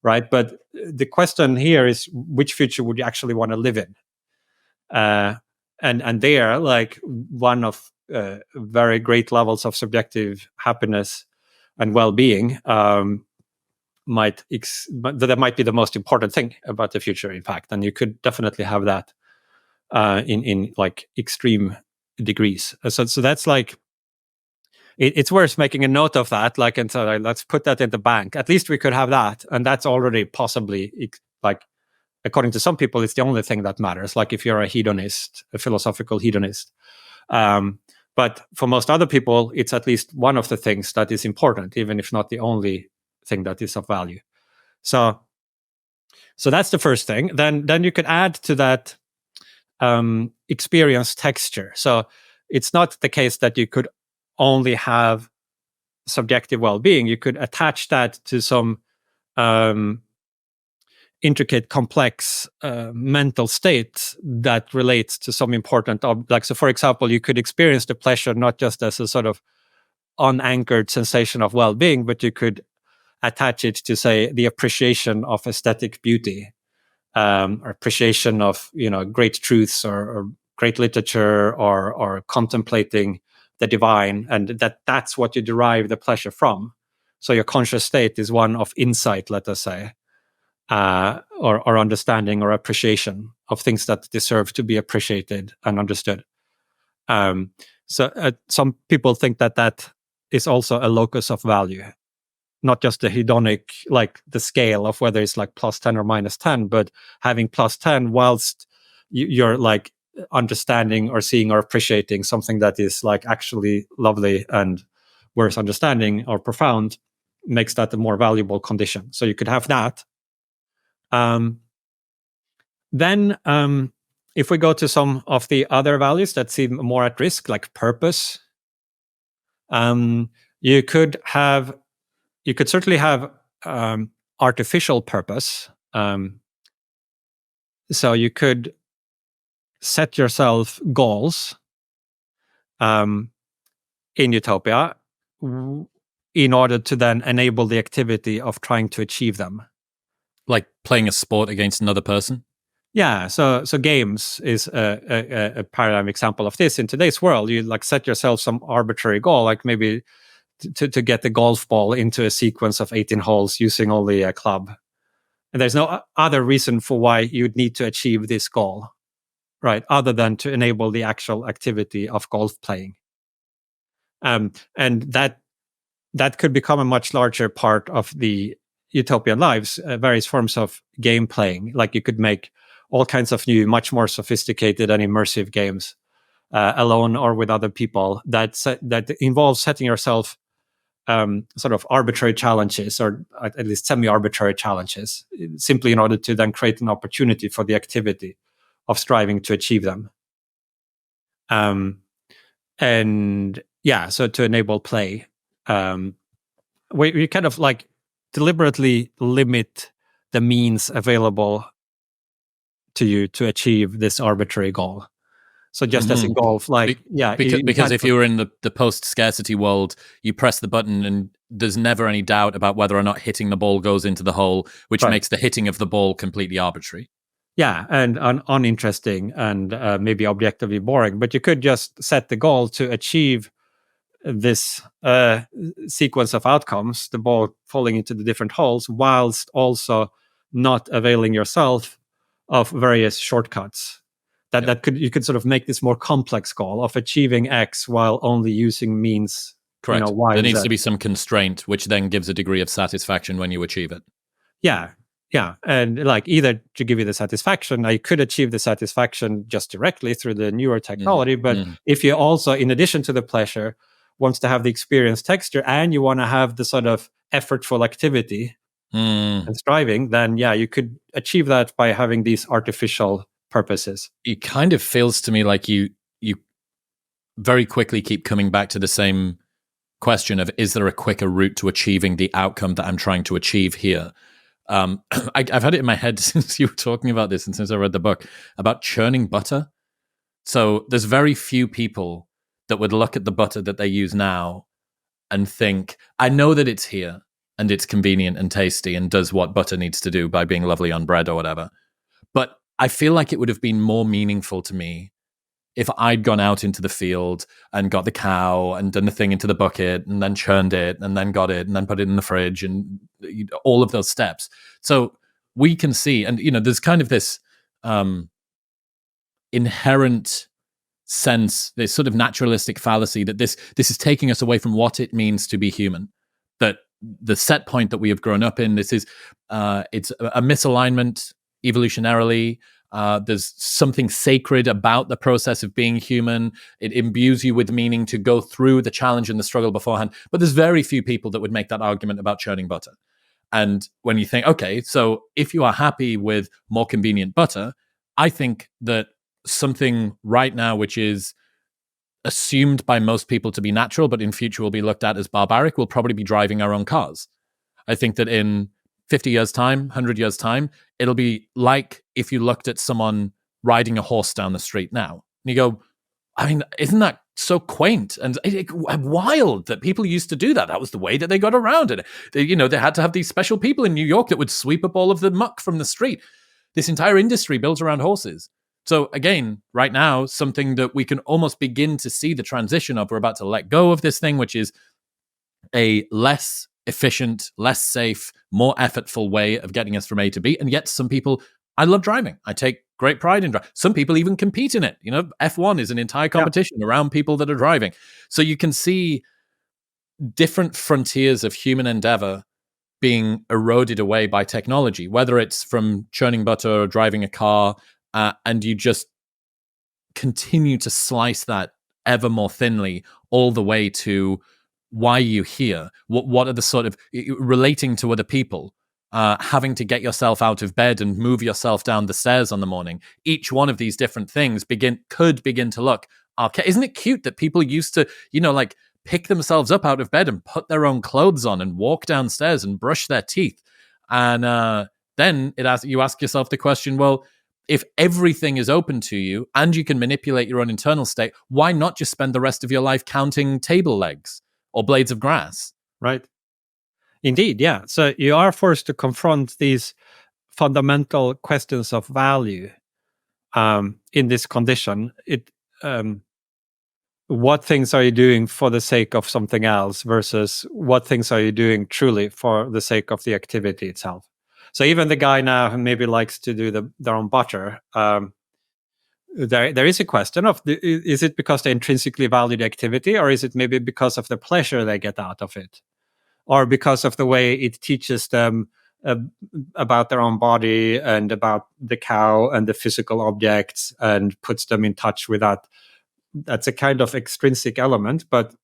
right. But the question here is, which future would you actually want to live in? And there, like one of very great levels of subjective happiness and well-being that might be the most important thing about the future, in fact. And you could definitely have that in like extreme degrees. So that's like, it's worth making a note of that. Like, and so let's put that in the bank. At least we could have that, and that's already possibly like, according to some people, it's the only thing that matters. Like if you're a hedonist, a philosophical hedonist. But for most other people, it's at least one of the things that is important, even if not the only thing that is of value. So that's the first thing. Then you could add to that experience texture. So it's not the case that you could only have subjective well-being. You could attach that to some intricate, complex mental state that relates to some important like. So, for example, you could experience the pleasure not just as a sort of unanchored sensation of well-being, but you could attach it to, say, the appreciation of aesthetic beauty, or appreciation of great truths or great literature, or contemplating the divine, and that's what you derive the pleasure from. So your conscious state is one of insight, let us say, or understanding or appreciation of things that deserve to be appreciated and understood. So some people think that is also a locus of value, not just the hedonic, like the scale of whether it's like plus 10 or minus 10, but having plus 10 whilst you're like understanding or seeing or appreciating something that is like actually lovely and worth understanding or profound, makes that a more valuable condition. So you could have that. Then if we go to some of the other values that seem more at risk, like purpose, you could certainly have artificial purpose. So you could set yourself goals in Utopia in order to then enable the activity of trying to achieve them. Like playing a sport against another person? Yeah, so games is a paradigm example of this. In today's world, you like set yourself some arbitrary goal, like maybe to get the golf ball into a sequence of 18 holes using only a club. And there's no other reason for why you'd need to achieve this goal, right, other than to enable the actual activity of golf playing. And that could become a much larger part of the utopian lives, various forms of game playing. Like you could make all kinds of new, much more sophisticated and immersive games, alone or with other people, that involves setting yourself sort of arbitrary challenges, or at least semi-arbitrary challenges, simply in order to then create an opportunity for the activity of striving to achieve them. And yeah, so to enable play, we kind of like deliberately limit the means available to you to achieve this arbitrary goal. So just as in golf, like, because if you were in the post-scarcity world, you press the button and there's never any doubt about whether or not hitting the ball goes into the hole, which makes the hitting of the ball completely arbitrary. Yeah, and uninteresting and maybe objectively boring. But you could just set the goal to achieve this sequence of outcomes, the ball falling into the different holes, whilst also not availing yourself of various shortcuts. You could sort of make this more complex goal of achieving X while only using means. Correct. Y there needs Z. to be some constraint, which then gives a degree of satisfaction when you achieve it. Yeah, Yeah, and like either to give you the satisfaction, I could achieve the satisfaction just directly through the newer technology. But if you also, in addition to the pleasure, wants to have the experience texture and you want to have the sort of effortful activity and striving, then yeah, you could achieve that by having these artificial purposes. It kind of feels to me like you very quickly keep coming back to the same question of, is there a quicker route to achieving the outcome that I'm trying to achieve here? I've had it in my head since you were talking about this and since I read the book about churning butter. So there's very few people that would look at the butter that they use now and think, I know that it's here and it's convenient and tasty and does what butter needs to do by being lovely on bread or whatever. But I feel like it would have been more meaningful to me if I'd gone out into the field and got the cow and done the thing into the bucket and then churned it and then got it and then put it in the fridge and all of those steps. So we can see, and there's kind of this inherent sense, this sort of naturalistic fallacy that this is taking us away from what it means to be human. That the set point that we have grown up in, this is it's a misalignment evolutionarily. There's something sacred about the process of being human. It imbues you with meaning to go through the challenge and the struggle beforehand. But there's very few people that would make that argument about churning butter. And when you think, okay, so if you are happy with more convenient butter, I think that something right now which is assumed by most people to be natural, but in future will be looked at as barbaric, will probably be driving our own cars. I think that in 50 years' time, 100 years' time, it'll be like if you looked at someone riding a horse down the street now. And you go, I mean, isn't that so quaint and wild that people used to do that? That was the way that they got around it. They had to have these special people in New York that would sweep up all of the muck from the street. This entire industry built around horses. So again, right now, something that we can almost begin to see the transition of, we're about to let go of this thing, which is a less efficient, less safe, more effortful way of getting us from A to B. And yet some people, I love driving. I take great pride in driving. Some people even compete in it. F1 is an entire competition around people that are driving. So you can see different frontiers of human endeavor being eroded away by technology, whether it's from churning butter or driving a car, and you just continue to slice that ever more thinly all the way to why you here. What are the sort of relating to other people, having to get yourself out of bed and move yourself down the stairs on the morning. Each one of these different things could begin to look archaic. Isn't it cute that people used to, like pick themselves up out of bed and put their own clothes on and walk downstairs and brush their teeth? And then you ask yourself the question, well, if everything is open to you and you can manipulate your own internal state, why not just spend the rest of your life counting table legs or blades of grass? Right. Indeed, yeah. So you are forced to confront these fundamental questions of value in this condition. What things are you doing for the sake of something else versus what things are you doing truly for the sake of the activity itself? So even the guy now who maybe likes to do their own butter, there is a question of, is it because they intrinsically value the activity, or is it maybe because of the pleasure they get out of it? Or because of the way it teaches them about their own body and about the cow and the physical objects and puts them in touch with that. That's a kind of extrinsic element. But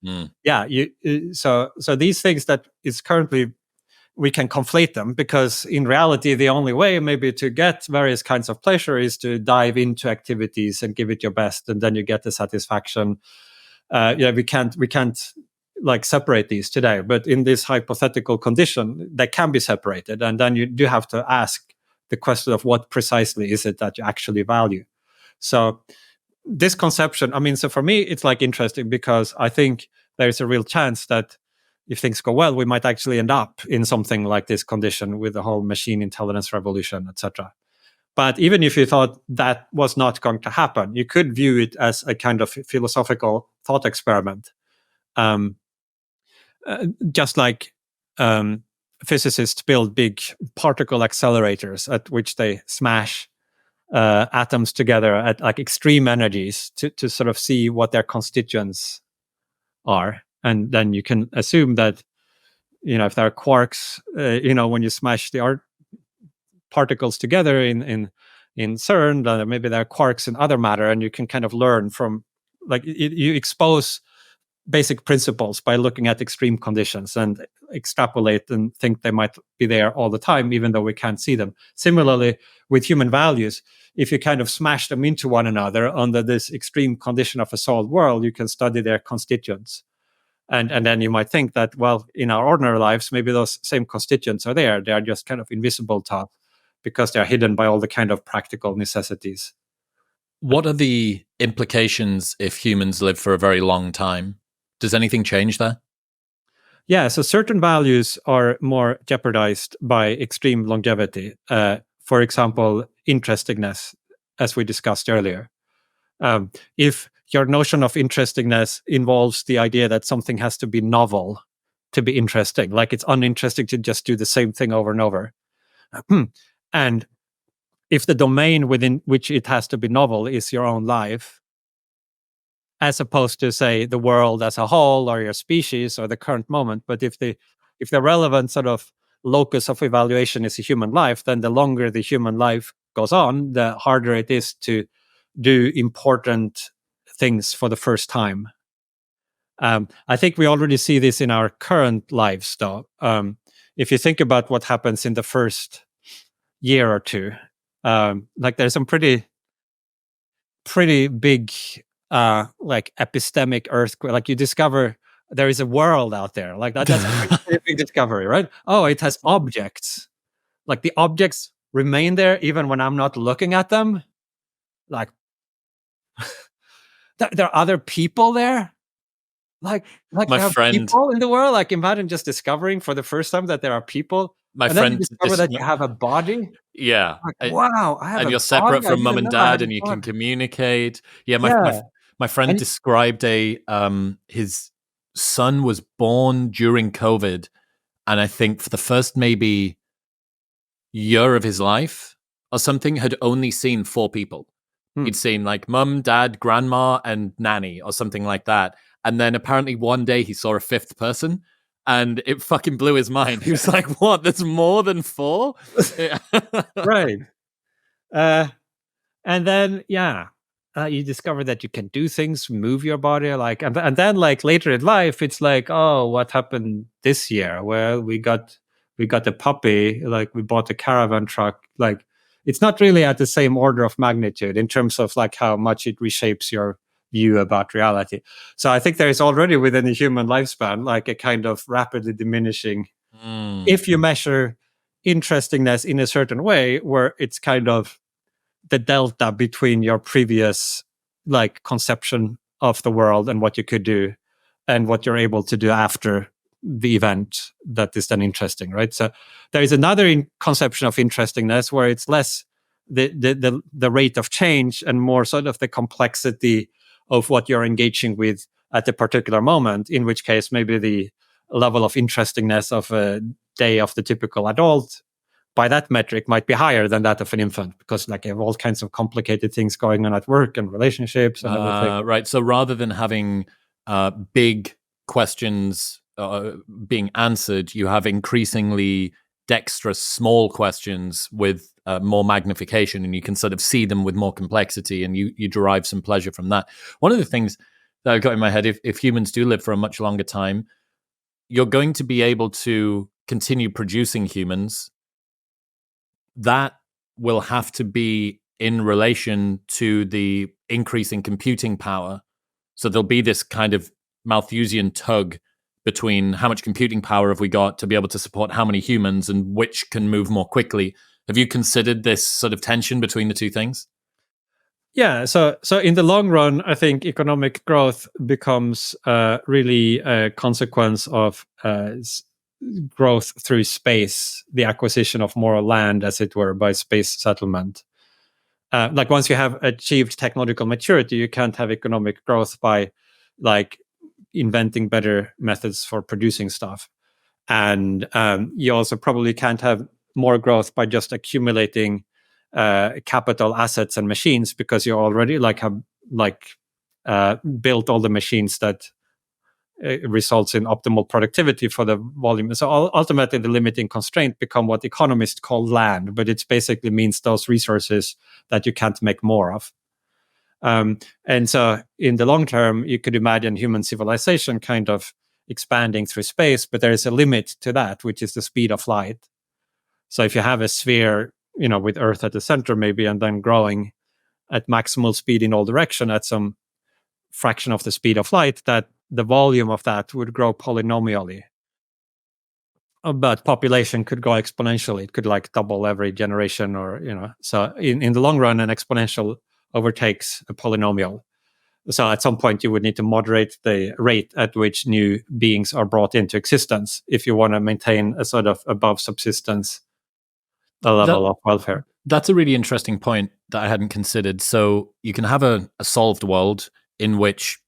so these things that is currently, we can conflate them, because in reality, the only way maybe to get various kinds of pleasure is to dive into activities and give it your best, and then you get the satisfaction. We can't like separate these today, but in this hypothetical condition, they can be separated, and then you do have to ask the question of what precisely is it that you actually value. So this conception, so for me, it's like interesting, because I think there's a real chance that if things go well, we might actually end up in something like this condition with the whole machine intelligence revolution, etc. But even if you thought that was not going to happen, you could view it as a kind of philosophical thought experiment. Just like physicists build big particle accelerators at which they smash atoms together at like extreme energies to sort of see what their constituents are. And then you can assume that, if there are quarks, when you smash the particles together in CERN. Maybe there are quarks in other matter, and you can kind of learn from, like, you expose basic principles by looking at extreme conditions and extrapolate and think they might be there all the time, even though we can't see them. Similarly, with human values, if you kind of smash them into one another under this extreme condition of a solid world, you can study their constituents. And then you might think that, well, in our ordinary lives, maybe those same constituents are there. They are just kind of invisible to us because they are hidden by all the kind of practical necessities. What are the implications if humans live for a very long time? Does anything change there? Yeah, so certain values are more jeopardized by extreme longevity. For example, interestingness, as we discussed earlier. If your notion of interestingness involves the idea that something has to be novel to be interesting, like it's uninteresting to just do the same thing over and over. And if the domain within which it has to be novel is your own life, as opposed to, say, the world as a whole or your species or the current moment, but if the relevant sort of locus of evaluation is a human life, then the longer the human life goes on, the harder it is to do important things for the first time. I think we already see this in our current lives, though. If you think about what happens in the first year or two, like there's some pretty big, like epistemic earthquake. Like you discover there is a world out there. Like that's a pretty big discovery, right? Oh, it has objects. Like the objects remain there even when I'm not looking at them. Like there are other people there. Like my there are friend, people in the world. Like imagine just discovering for the first time that there are people. my And friend, then you discover that you have a body. yeah, Like, wow, I have and a you're body. separate I from mum didn't and know I had dad, a and you can body. communicate. Yeah, Yeah. my friend And- described his son was born during COVID, and I think for the first maybe year of his life or something, had only seen 4 people. He'd seen like mum, dad, grandma, and nanny or something like that. And then apparently one day he saw a 5th person, and it fucking blew his mind. He was like, "What? There's more than 4?" Right. And then, yeah, you discover that you can do things, move your body, like, and then like later in life, it's like, oh, what happened this year? Well, we got a puppy, like we bought a caravan truck. Like, it's not really at the same order of magnitude in terms of like how much it reshapes your view about reality. So I think there is already within the human lifespan like a kind of rapidly diminishing, if you measure interestingness in a certain way, where it's kind of the delta between your previous like conception of the world and what you could do and what you're able to do after the event that is then interesting, right? So there is another conception of interestingness where it's less the rate of change and more sort of the complexity of what you're engaging with at a particular moment, in which case maybe the level of interestingness of a day of the typical adult by that metric might be higher than that of an infant, because like you have all kinds of complicated things going on at work and relationships and everything. Right. So rather than having big questions being answered, you have increasingly dexterous small questions with more magnification, and you can sort of see them with more complexity, and you derive some pleasure from that. One of the things that I've got in my head, if humans do live for a much longer time, you're going to be able to continue producing humans. That will have to be in relation to the increasing computing power. So there'll be this kind of Malthusian tug between how much computing power have we got to be able to support how many humans and which can move more quickly. Have you considered this sort of tension between the two things? Yeah, so in the long run, I think economic growth becomes really a consequence of growth through space, the acquisition of more land, as it were, by space settlement. Like once you have achieved technological maturity, you can't have economic growth by like inventing better methods for producing stuff. And you also probably can't have more growth by just accumulating capital assets and machines, because you already like have like built all the machines that results in optimal productivity for the volume. So ultimately, the limiting constraint become what economists call land, but it basically means those resources that you can't make more of. And so in the long term, you could imagine human civilization kind of expanding through space, but there is a limit to that, which is the speed of light. So if you have a sphere, with Earth at the center maybe, and then growing at maximal speed in all direction at some fraction of the speed of light, that the volume of that would grow polynomially. But population could go exponentially. It could like double every generation, or so in the long run, an exponential overtakes a polynomial. So at some point you would need to moderate the rate at which new beings are brought into existence if you want to maintain a sort of above subsistence level of welfare. That's a really interesting point that I hadn't considered. So you can have a solved world in which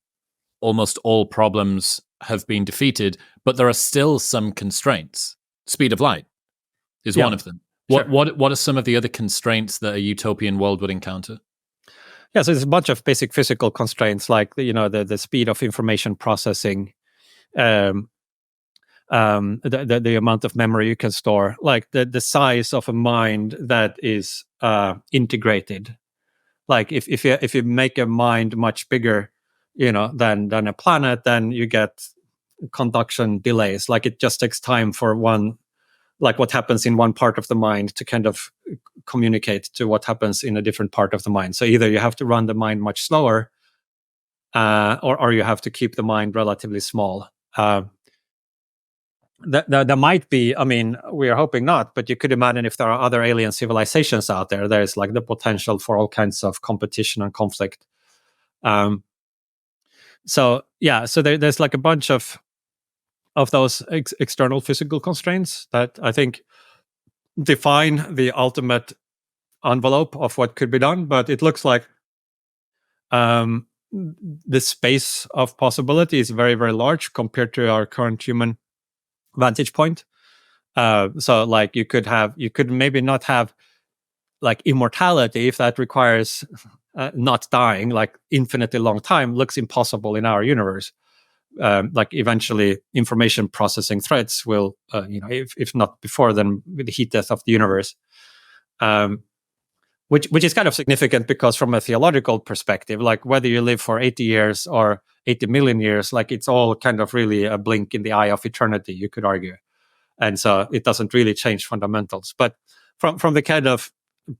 almost all problems have been defeated, but there are still some constraints. Speed of light is one of them. What are some of the other constraints that a utopian world would encounter? Yeah, so there's a bunch of basic physical constraints, like the speed of information processing, the amount of memory you can store, like the size of a mind that is integrated. Like if you make a mind much bigger, than a planet, then you get conduction delays. Like it just takes time for what happens in one part of the mind to kind of communicate to what happens in a different part of the mind. So either you have to run the mind much slower, or you have to keep the mind relatively small. There might be, we are hoping not, but you could imagine if there are other alien civilizations out there, there's like the potential for all kinds of competition and conflict. So there's like a bunch of those external physical constraints that I think define the ultimate envelope of what could be done. But it looks like the space of possibility is very, very large compared to our current human vantage point. So like you could maybe not have like immortality if that requires not dying, like infinitely long time looks impossible in our universe. Like eventually information processing threads will, if not before, then with the heat death of the universe. Which is kind of significant because from a theological perspective, like whether you live for 80 years or 80 million years, like it's all kind of really a blink in the eye of eternity, you could argue. And so it doesn't really change fundamentals. But from the kind of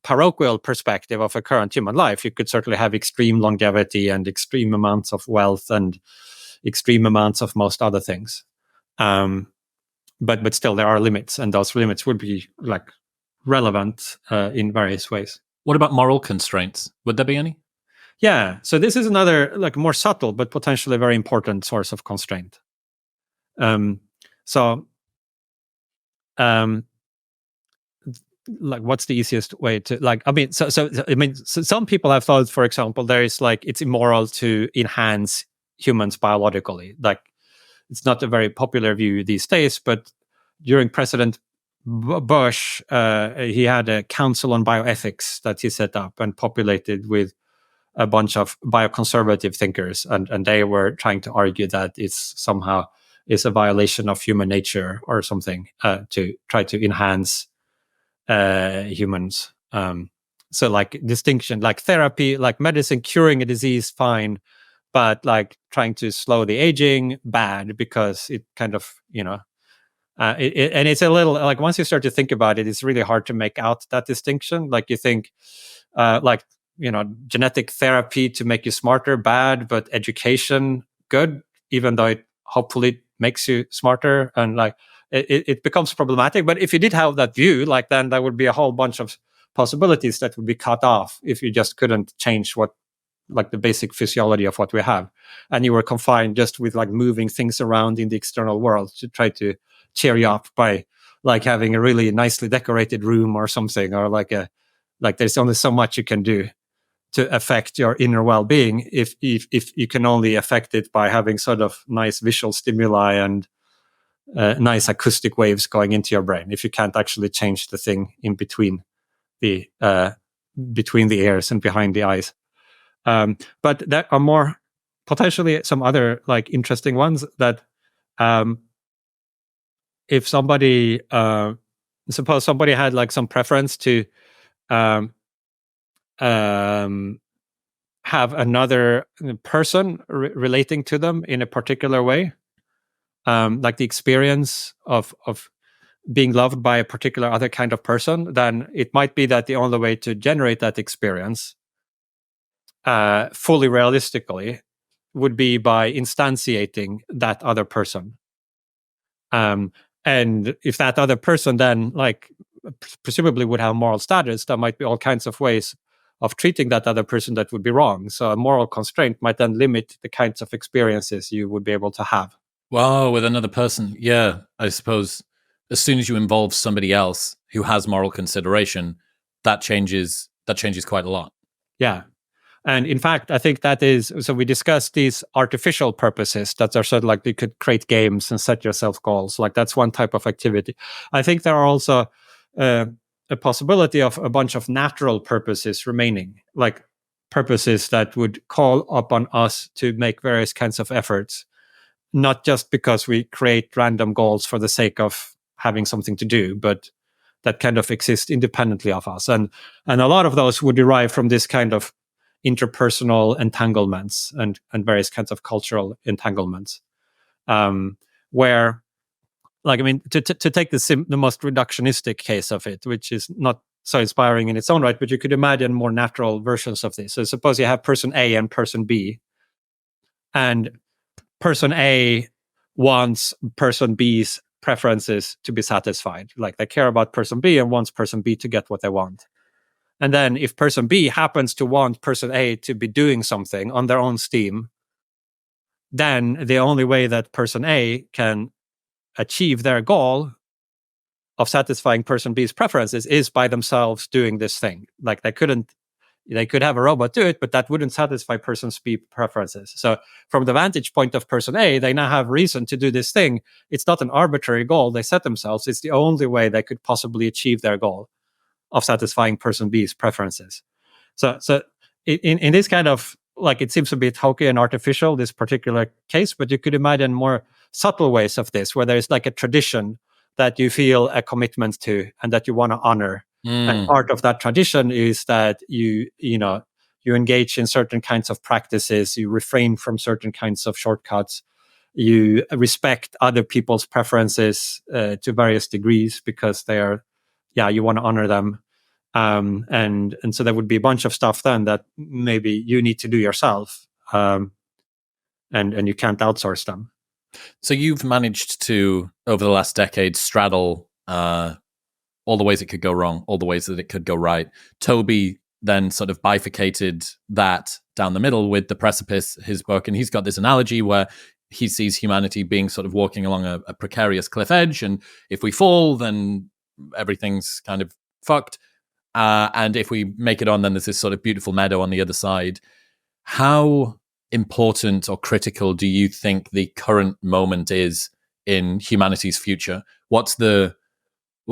parochial perspective of a current human life, you could certainly have extreme longevity and extreme amounts of wealth and extreme amounts of most other things. But still there are limits, and those limits would be like relevant in various ways. What about moral constraints? Would there be any? Yeah, so this is another like more subtle but potentially very important source of constraint. Like what's the easiest way to some people have thought, for example, there is like it's immoral to enhance humans biologically. Like it's not a very popular view these days, but during President Bush, he had a council on bioethics that he set up and populated with a bunch of bioconservative thinkers, and they were trying to argue that it's somehow is a violation of human nature or something to try to enhance humans. So like distinction, like therapy, like medicine curing a disease, fine, but like trying to slow the aging, bad, because it kind of, and it's a little like once you start to think about it, it's really hard to make out that distinction. Like you think genetic therapy to make you smarter, bad, but education, good, even though it hopefully makes you smarter. And like it becomes problematic. But if you did have that view, like then there would be a whole bunch of possibilities that would be cut off if you just couldn't change what like the basic physiology of what we have, and you were confined just with like moving things around in the external world to try to cheer you up by like having a really nicely decorated room or something, or like there's only so much you can do to affect your inner well-being if you can only affect it by having sort of nice visual stimuli and nice acoustic waves going into your brain, if you can't actually change the thing in between the ears and behind the eyes. But there are more potentially some other like interesting ones that if somebody suppose somebody had like some preference to um, um, have another person relating to them in a particular way, like the experience of being loved by a particular other kind of person, then it might be that the only way to generate that experience fully realistically would be by instantiating that other person. And if that other person then, like, presumably would have moral status, there might be all kinds of ways of treating that other person that would be wrong. So a moral constraint might then limit the kinds of experiences you would be able to have. Wow, with another person, yeah, I suppose as soon as you involve somebody else who has moral consideration, that changes quite a lot. Yeah. And in fact, I think that is, so we discussed these artificial purposes that are sort of like you could create games and set yourself goals. Like that's one type of activity. I think there are also a possibility of a bunch of natural purposes remaining, like purposes that would call upon us to make various kinds of efforts, not just because we create random goals for the sake of having something to do, but that kind of exist independently of us. And a lot of those would derive from this kind of interpersonal entanglements and various kinds of cultural entanglements, where, like, I mean, to take the most reductionistic case of it, which is not so inspiring in its own right, but you could imagine more natural versions of this. So suppose you have person A and person B, and person A wants person B's preferences to be satisfied. Like they care about person B and wants person B to get what they want. And then if person B happens to want person A to be doing something on their own steam, then the only way that person A can achieve their goal of satisfying person B's preferences is by themselves doing this thing. Like they could have a robot do it, but that wouldn't satisfy person B's preferences. So from the vantage point of person A, they now have reason to do this thing. It's not an arbitrary goal they set themselves. It's the only way they could possibly achieve their goal of satisfying person B's preferences. So in this kind of, like, it seems a bit hokey and artificial, this particular case, but you could imagine more subtle ways of this, where there's like a tradition that you feel a commitment to and that you want to honor. And part of that tradition is that you engage in certain kinds of practices, you refrain from certain kinds of shortcuts, you respect other people's preferences to various degrees because they are, you want to honor them. And so there would be a bunch of stuff then that maybe you need to do yourself, and you can't outsource them. So you've managed to, over the last decade, straddle all the ways it could go wrong, all the ways that it could go right. Toby then sort of bifurcated that down the middle with The Precipice, his book, and he's got this analogy where he sees humanity being sort of walking along a precarious cliff edge, and if we fall, then everything's kind of fucked. And if we make it on, then there's this sort of beautiful meadow on the other side. How important or critical do you think the current moment is in humanity's future?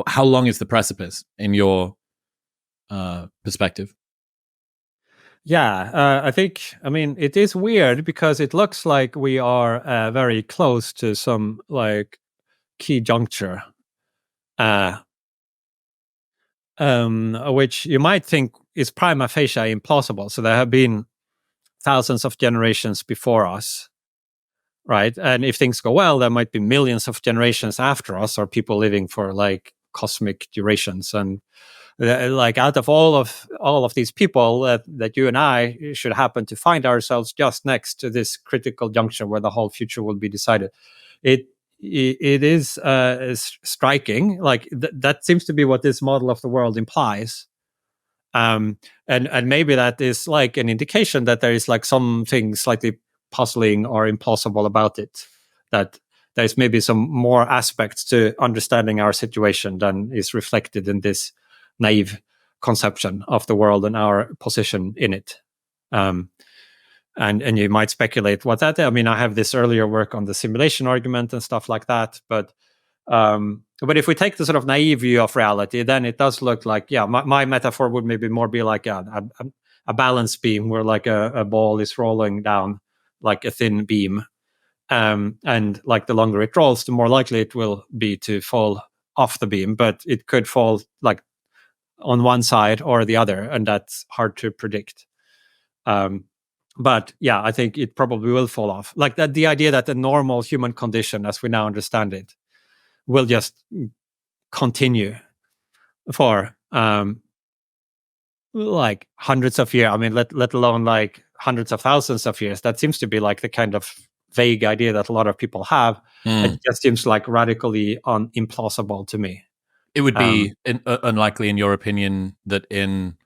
How long is the precipice in your perspective? Yeah, I mean, it is weird because it looks like we are very close to some like key juncture, which you might think is prima facie implausible. So there have been thousands of generations before us, right? And if things go well, there might be millions of generations after us, or people living for like cosmic durations. And like out of all of these people that you and I should happen to find ourselves just next to this critical juncture where the whole future will be decided, it is striking. Like that seems to be what this model of the world implies. And maybe that is like an indication that there is like something slightly puzzling or implausible about it, that there's maybe some more aspects to understanding our situation than is reflected in this naive conception of the world and our position in it. And you might speculate what that is. I mean, I have this earlier work on the simulation argument and stuff like that, but if we take the sort of naive view of reality, then it does look like, my metaphor would maybe more be like a balance beam where like a ball is rolling down like a thin beam, and like the longer it rolls, the more likely it will be to fall off the beam. But it could fall like on one side or the other, and that's hard to predict. But yeah, I think it probably will fall off. Like that, the idea that the normal human condition, as we now understand it, will just continue for like hundreds of years. I mean, let alone like hundreds of thousands of years. That seems to be like the kind of vague idea that a lot of people have. It just seems like radically implausible to me. It would be unlikely, in your opinion, that in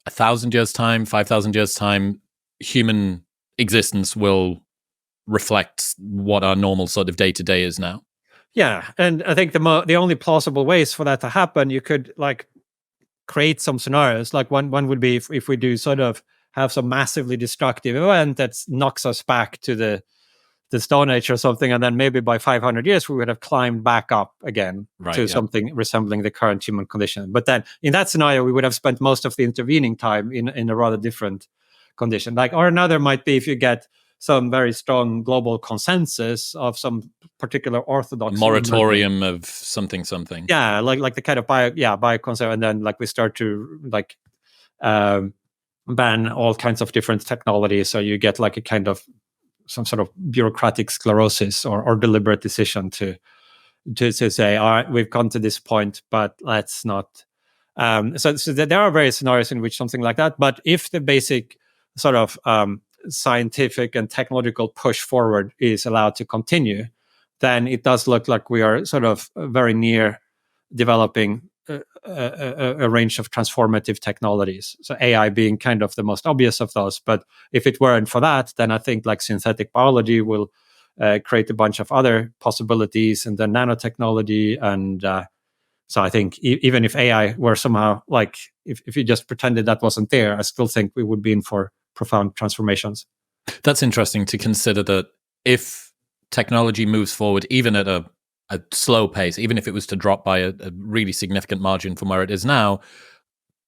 1,000 years' time, 5,000 years' time, human existence will reflect what our normal sort of day-to-day is now. Yeah, and I think the only plausible ways for that to happen, you could like create some scenarios. Like one would be if we do sort of have some massively destructive event that knocks us back to the Stone Age or something, and then maybe by 500 years we would have climbed back up again to something resembling the current human condition. But then in that scenario, we would have spent most of the intervening time in a rather different condition. Like, or another might be if you get some very strong global consensus of some particular orthodox moratorium of something. Yeah, like the kind of bioconserve, and then like we start to like ban all kinds of different technologies, so you get like a kind of some sort of bureaucratic sclerosis or deliberate decision to say, all right, we've come to this point, but let's not. So there are various scenarios in which something like that. But if the basic sort of scientific and technological push forward is allowed to continue, then it does look like we are sort of very near developing a range of transformative technologies. So AI being kind of the most obvious of those. But if it weren't for that, then I think like synthetic biology will create a bunch of other possibilities, and then nanotechnology. And so I think even if AI were somehow like, if you just pretended that wasn't there, I still think we would be in for profound transformations. That's interesting to consider, that if technology moves forward, even at a slow pace, even if it was to drop by a really significant margin from where it is now,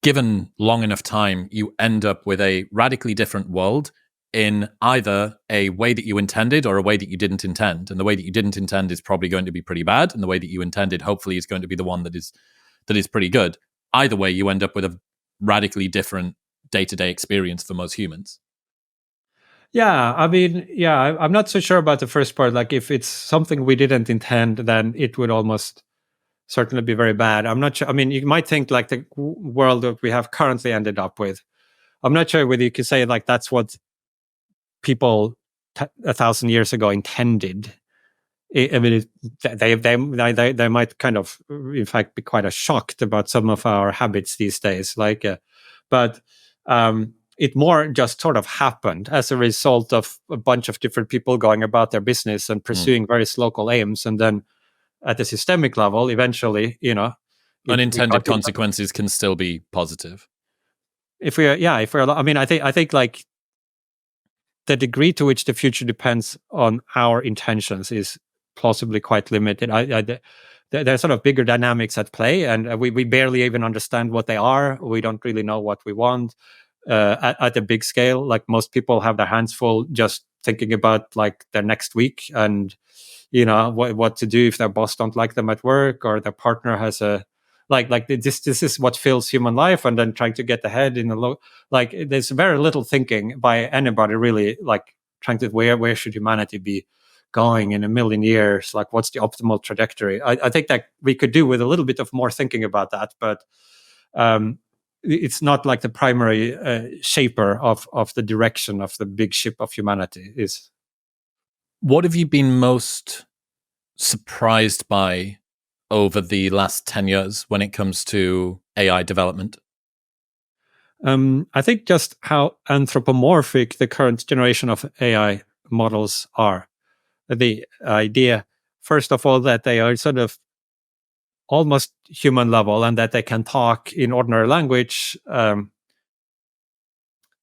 given long enough time, you end up with a radically different world in either a way that you intended or a way that you didn't intend. And the way that you didn't intend is probably going to be pretty bad, and the way that you intended hopefully is going to be the one that is pretty good. Either way, you end up with a radically different day-to-day experience for most humans. Yeah, I mean, I'm not so sure about the first part. Like, if it's something we didn't intend, then it would almost certainly be very bad. I'm not sure. I mean, you might think like the world that we have currently ended up with. I'm not sure whether you could say like that's what people 1,000 years ago intended. I mean, they might kind of, in fact, be quite shocked about some of our habits these days. Like, but it more just sort of happened as a result of a bunch of different people going about their business and pursuing various local aims, and then at the systemic level, eventually, unintended consequences can still be positive. I mean, I think like the degree to which the future depends on our intentions is plausibly quite limited. There are sort of bigger dynamics at play, and we barely even understand what they are. We don't really know what we want at a big scale. Like, most people have their hands full just thinking about like their next week, and what to do if their boss don't like them at work, or their partner has a like this is what fills human life, and then trying to get ahead in the like there's very little thinking by anybody really, like trying to where should humanity be going in a million years, like what's the optimal trajectory. I think that we could do with a little bit of more thinking about that, but it's not like the primary shaper of the direction of the big ship of humanity is. What have you been most surprised by over the last 10 years when it comes to AI development? I think just how anthropomorphic the current generation of AI models are. The idea, first of all, that they are sort of almost human level, and that they can talk in ordinary language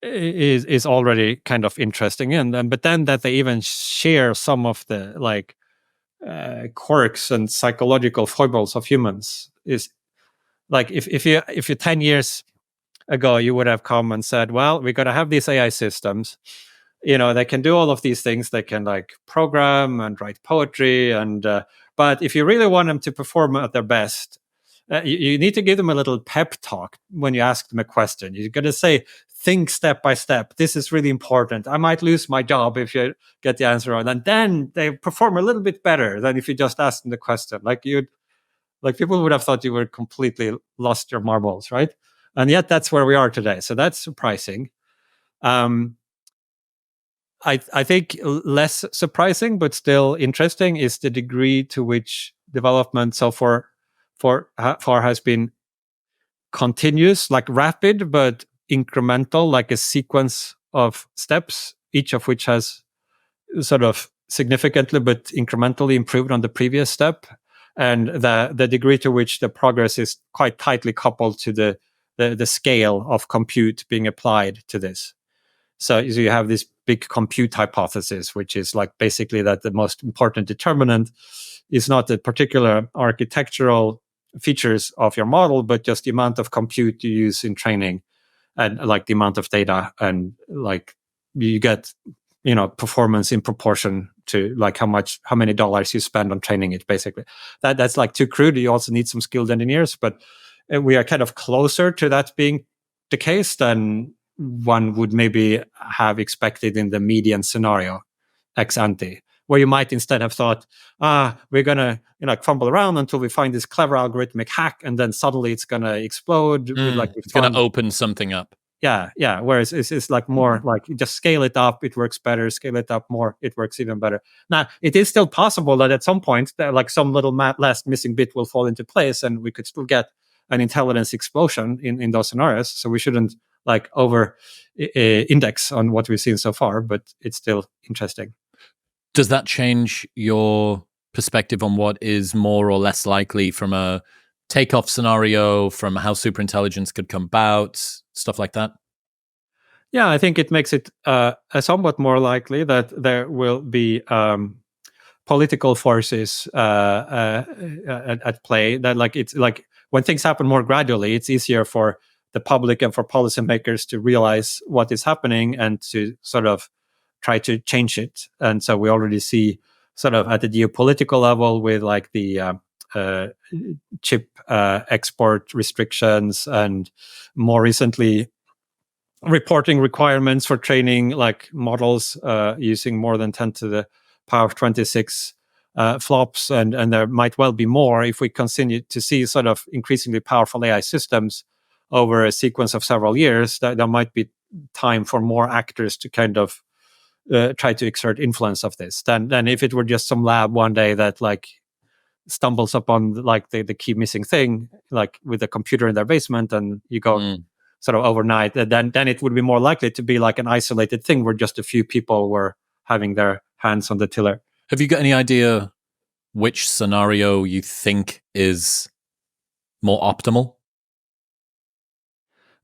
is already kind of interesting. And but then that they even share some of the like quirks and psychological foibles of humans is like, if you 10 years ago you would have come and said, well, we're going to have these AI systems, they can do all of these things. They can like program and write poetry, and but if you really want them to perform at their best, you need to give them a little pep talk when you ask them a question. You're going to say, think step by step. This is really important. I might lose my job if you get the answer wrong. And then they perform a little bit better than if you just ask them the question. Like people would have thought you were completely lost your marbles, right? And yet that's where we are today. So that's surprising. I think less surprising, but still interesting, is the degree to which development so far has been continuous, like rapid, but incremental, like a sequence of steps, each of which has sort of significantly but incrementally improved on the previous step. And the degree to which the progress is quite tightly coupled to the scale of compute being applied to this. So you have this big compute hypothesis, which is like basically that the most important determinant is not the particular architectural features of your model, but just the amount of compute you use in training, and like the amount of data, and like you get performance in proportion to like how many dollars you spend on training it. Basically, that's like too crude. You also need some skilled engineers, but we are kind of closer to that being the case than one would maybe have expected in the median scenario ex ante, where you might instead have thought, we're gonna fumble around until we find this clever algorithmic hack, and then suddenly it's gonna explode. It's gonna open something up. Yeah. Whereas it's like more like you just scale it up, it works better. Scale it up more, it works even better. Now, it is still possible that at some point, that like some little last missing bit will fall into place, and we could still get an intelligence explosion in those scenarios. So we shouldn't like over index on what we've seen so far, but it's still interesting. Does that change your perspective on what is more or less likely from a takeoff scenario, from how superintelligence could come about, stuff like that? Yeah, I think it makes it somewhat more likely that there will be political forces at play. That like it's like when things happen more gradually, it's easier for the public and for policymakers to realize what is happening and to sort of try to change it. And so we already see sort of at the geopolitical level with like the chip export restrictions, and more recently reporting requirements for training like models using more than 10 to the power of 26 flops, and there might well be more if we continue to see sort of increasingly powerful AI systems over a sequence of several years. That there might be time for more actors to kind of try to exert influence of this than if it were just some lab one day that like stumbles upon like the key missing thing, like with a computer in their basement, and you go sort of overnight. Then it would be more likely to be like an isolated thing where just a few people were having their hands on the tiller. Have you got any idea which scenario you think is more optimal?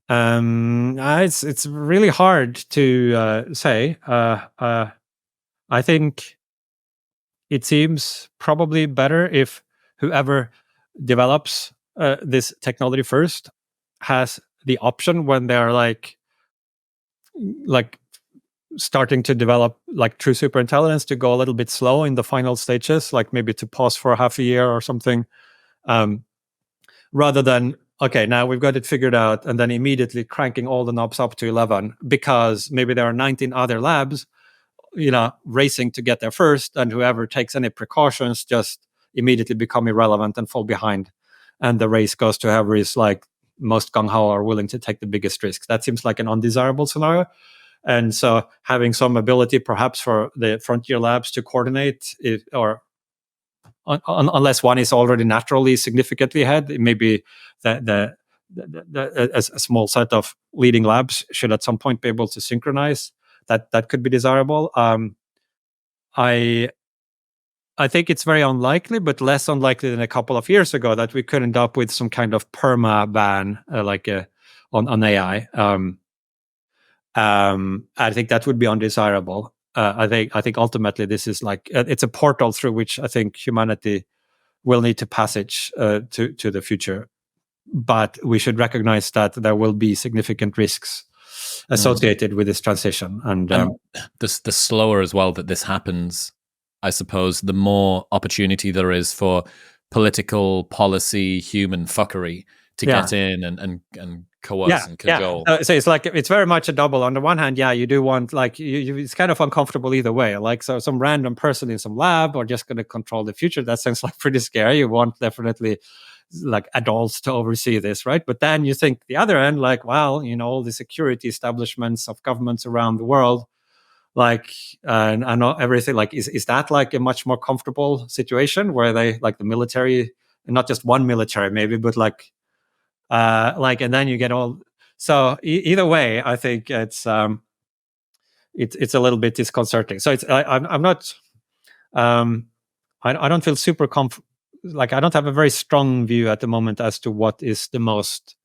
It's really hard to say. I think it seems probably better if whoever develops this technology first has the option when they're like starting to develop like true superintelligence to go a little bit slow in the final stages, like maybe to pause for half a year or something, rather than okay, now we've got it figured out, and then immediately cranking all the knobs up to 11 because maybe there are 19 other labs racing to get there first, and whoever takes any precautions just immediately become irrelevant and fall behind, and the race goes to whoever is like most gung-ho or willing to take the biggest risks. That seems like an undesirable scenario. And so having some ability perhaps for the frontier labs to coordinate it, or unless one is already naturally significantly ahead, maybe a small set of leading labs should at some point be able to synchronize. That could be desirable. I think it's very unlikely, but less unlikely than a couple of years ago, that we could end up with some kind of perma ban on AI. I think that would be undesirable. I think ultimately this is like it's a portal through which I think humanity will need to passage to the future. But we should recognize that there will be significant risks associated with this transition. And the slower as well that this happens, I suppose, the more opportunity there is for political policy, human fuckery to get in and coerce and cajole. So it's like, it's very much a double. On the one hand, you do want, like, it's kind of uncomfortable either way. Like, so some random person in some lab are just going to control the future. That sounds like pretty scary. You want definitely like adults to oversee this, right? But then you think the other end, like, well, all the security establishments of governments around the world, like, and everything, like, is that like a much more comfortable situation where they, like, the military, and not just one military maybe, but like, and then you get all. So either way, I think it's a little bit disconcerting. So I'm not, I don't feel super like, I don't have a very strong view at the moment as to what is the most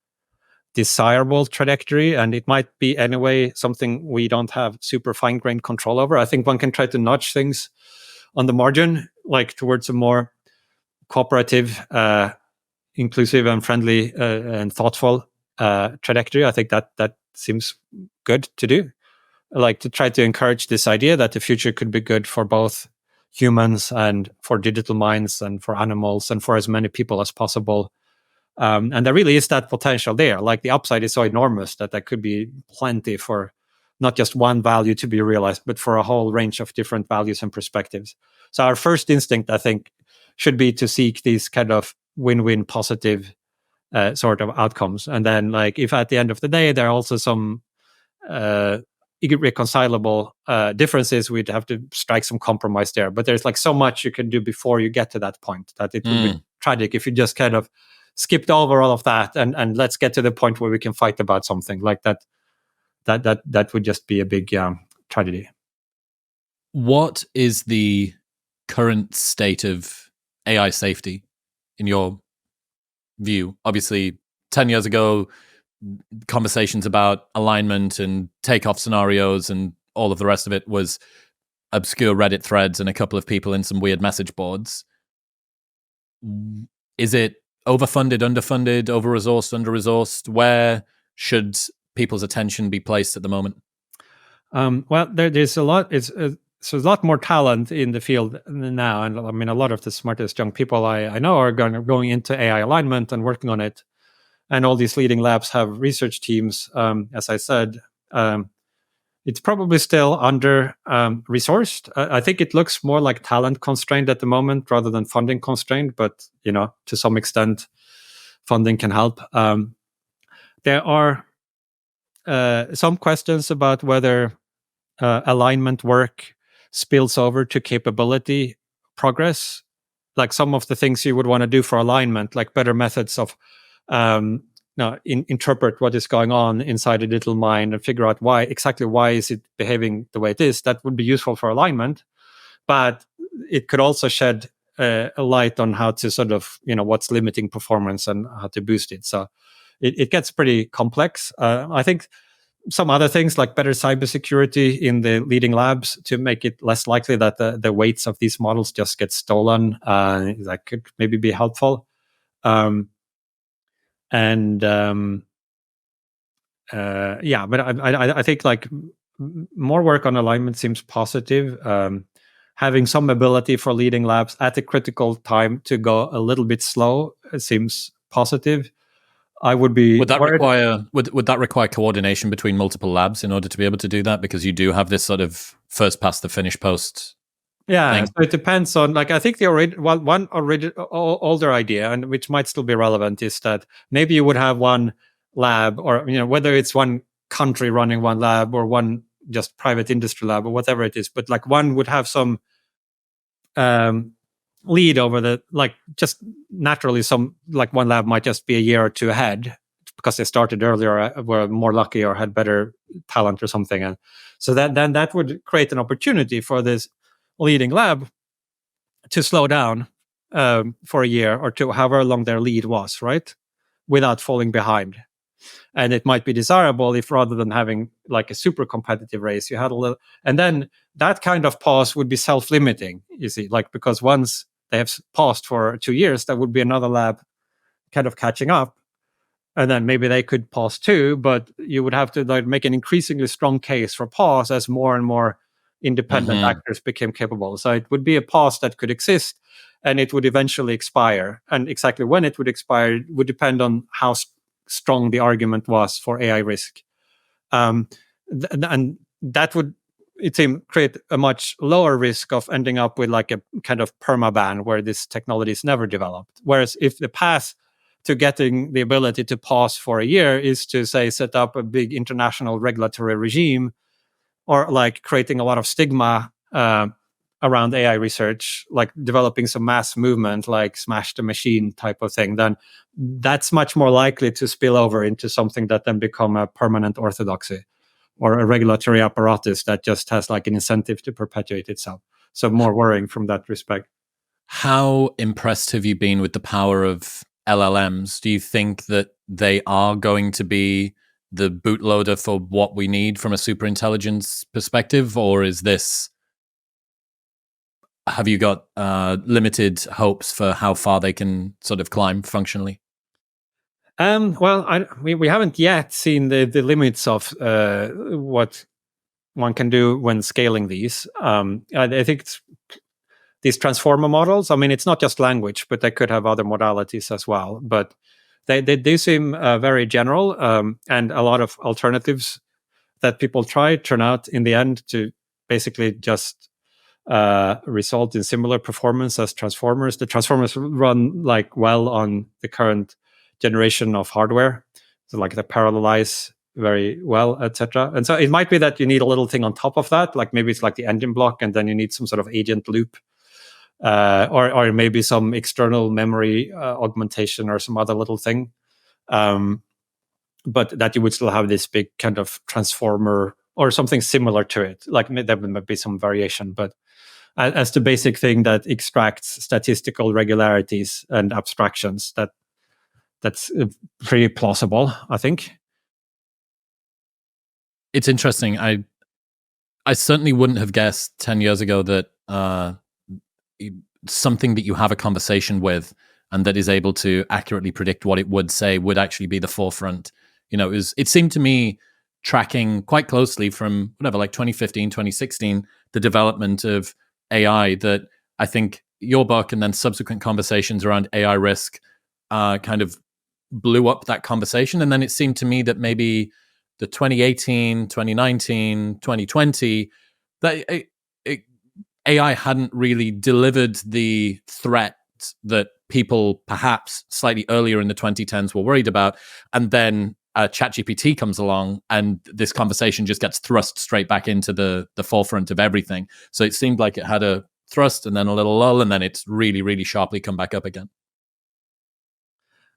desirable trajectory, and it might be anyway something we don't have super fine-grained control over. I think one can try to nudge things on the margin, like towards a more cooperative, inclusive and friendly and thoughtful trajectory. I think that seems good to do, like to try to encourage this idea that the future could be good for both humans and for digital minds and for animals and for as many people as possible. And there really is that potential there. Like, the upside is so enormous that there could be plenty for not just one value to be realized, but for a whole range of different values and perspectives. So our first instinct, I think, should be to seek these kind of win-win positive sort of outcomes. And then, like, if at the end of the day there are also some irreconcilable differences, we'd have to strike some compromise there. But there's like so much you can do before you get to that point that it would be tragic if you just kind of skipped over all of that and let's get to the point where we can fight about something like that. That would just be a big tragedy. What is the current state of AI safety in your view? Obviously, 10 years ago, conversations about alignment and takeoff scenarios and all of the rest of it was obscure Reddit threads and a couple of people in some weird message boards. Is it overfunded, underfunded, over-resourced, under-resourced? Where should people's attention be placed at the moment? Well, there's a lot. So there's a lot more talent in the field now, and I mean, a lot of the smartest young people I know are going into AI alignment and working on it. And all these leading labs have research teams. As I said, it's probably still under resourced. I think it looks more like talent constrained at the moment rather than funding constrained. But to some extent, funding can help. There are some questions about whether alignment work spills over to capability progress, like some of the things you would want to do for alignment, like better methods of interpret what is going on inside a little mind and figure out why is it behaving the way it is. That would be useful for alignment, but it could also shed a light on how to sort of what's limiting performance and how to boost it. So it gets pretty complex. I think some other things like better cybersecurity in the leading labs to make it less likely that the weights of these models just get stolen, that could maybe be helpful. But I think like more work on alignment seems positive. Having some ability for leading labs at a critical time to go a little bit slow seems positive. I would be. Would that require coordination between multiple labs in order to be able to do that? Because you do have this sort of first past the finish post. Yeah, so it depends on, like, I think the one older idea, and which might still be relevant, is that maybe you would have one lab, or whether it's one country running one lab or one just private industry lab or whatever it is, but like one would have some lead over the, like, just naturally some, like, one lab might just be a year or two ahead because they started earlier, were more lucky or had better talent or something, and so that would create an opportunity for this leading lab to slow down for a year or two, however long their lead was, right, without falling behind. And it might be desirable if, rather than having like a super competitive race, you had a little, and then that kind of pause would be self-limiting, you see, like, because once they have paused for 2 years, there would be another lab kind of catching up. And then maybe they could pause too, but you would have to like make an increasingly strong case for pause as more and more independent actors became capable. So it would be a pause that could exist, and it would eventually expire. And exactly when it would expire would depend on how strong the argument was for AI risk. And that would, it seemed, create a much lower risk of ending up with like a kind of permaban where this technology is never developed. Whereas if the path to getting the ability to pause for a year is to, say, set up a big international regulatory regime, or like creating a lot of stigma around AI research, like developing some mass movement, like smash the machine type of thing, then that's much more likely to spill over into something that then become a permanent orthodoxy or a regulatory apparatus that just has like an incentive to perpetuate itself. So more worrying from that respect. How impressed have you been with the power of LLMs? Do you think that they are going to be the bootloader for what we need from a superintelligence perspective, or is this? Have you got limited hopes for how far they can sort of climb functionally? Well, we haven't yet seen the limits of what one can do when scaling these. I think it's these transformer models. I mean, it's not just language, but they could have other modalities as well. But they do seem very general, and a lot of alternatives that people try turn out in the end to basically just result in similar performance as transformers. The transformers run like well on the current generation of hardware, so like they parallelize very well, etc. And so it might be that you need a little thing on top of that, like maybe it's like the engine block, and then you need some sort of agent loop, or maybe some external memory augmentation or some other little thing. But that you would still have this big kind of transformer or something similar to it. Like there might be some variation, but as the basic thing that extracts statistical regularities and abstractions, that's pretty plausible, I think. It's interesting. I certainly wouldn't have guessed 10 years ago that something that you have a conversation with and that is able to accurately predict what it would say would actually be the forefront. You know, it seemed to me, tracking quite closely from whatever, like 2015, 2016, the development of AI, that I think your book and then subsequent conversations around AI risk kind of blew up that conversation. And then it seemed to me that maybe the 2018, 2019, 2020, that AI hadn't really delivered the threat that people perhaps slightly earlier in the 2010s were worried about. And then ChatGPT comes along and this conversation just gets thrust straight back into the forefront of everything. So it seemed like it had a thrust and then a little lull, and then it's really, really sharply come back up again.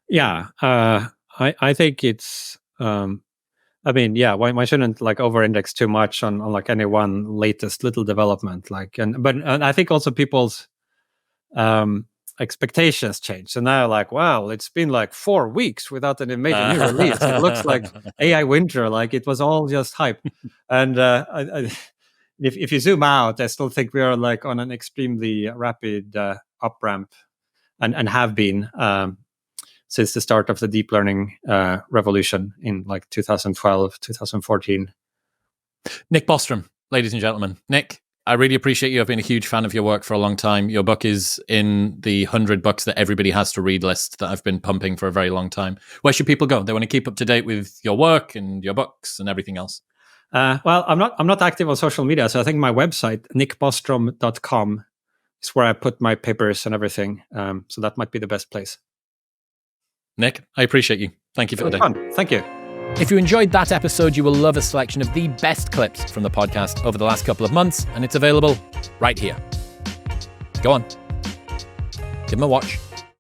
Yeah, I think it's... I mean, yeah, one shouldn't like over-index too much on like any one latest little development. Like, but I think also people's expectations change. So now, like, wow, it's been like 4 weeks without any major new release. It looks like AI winter, like it was all just hype. And if you zoom out, I still think we are like on an extremely rapid up ramp, and have been. Since the start of the deep learning revolution in like 2012, 2014. Nick Bostrom, ladies and gentlemen. Nick, I really appreciate you. I've been a huge fan of your work for a long time. Your book is in the 100 books that everybody has to read list that I've been pumping for a very long time. Where should people go? They want to keep up to date with your work and your books and everything else. Well, I'm not active on social media, so I think my website, nickbostrom.com, is where I put my papers and everything. So that might be the best place. Nick, I appreciate you. Thank you for today. Fun. Thank you. If you enjoyed that episode, you will love a selection of the best clips from the podcast over the last couple of months, and it's available right here. Go on. Give them a watch.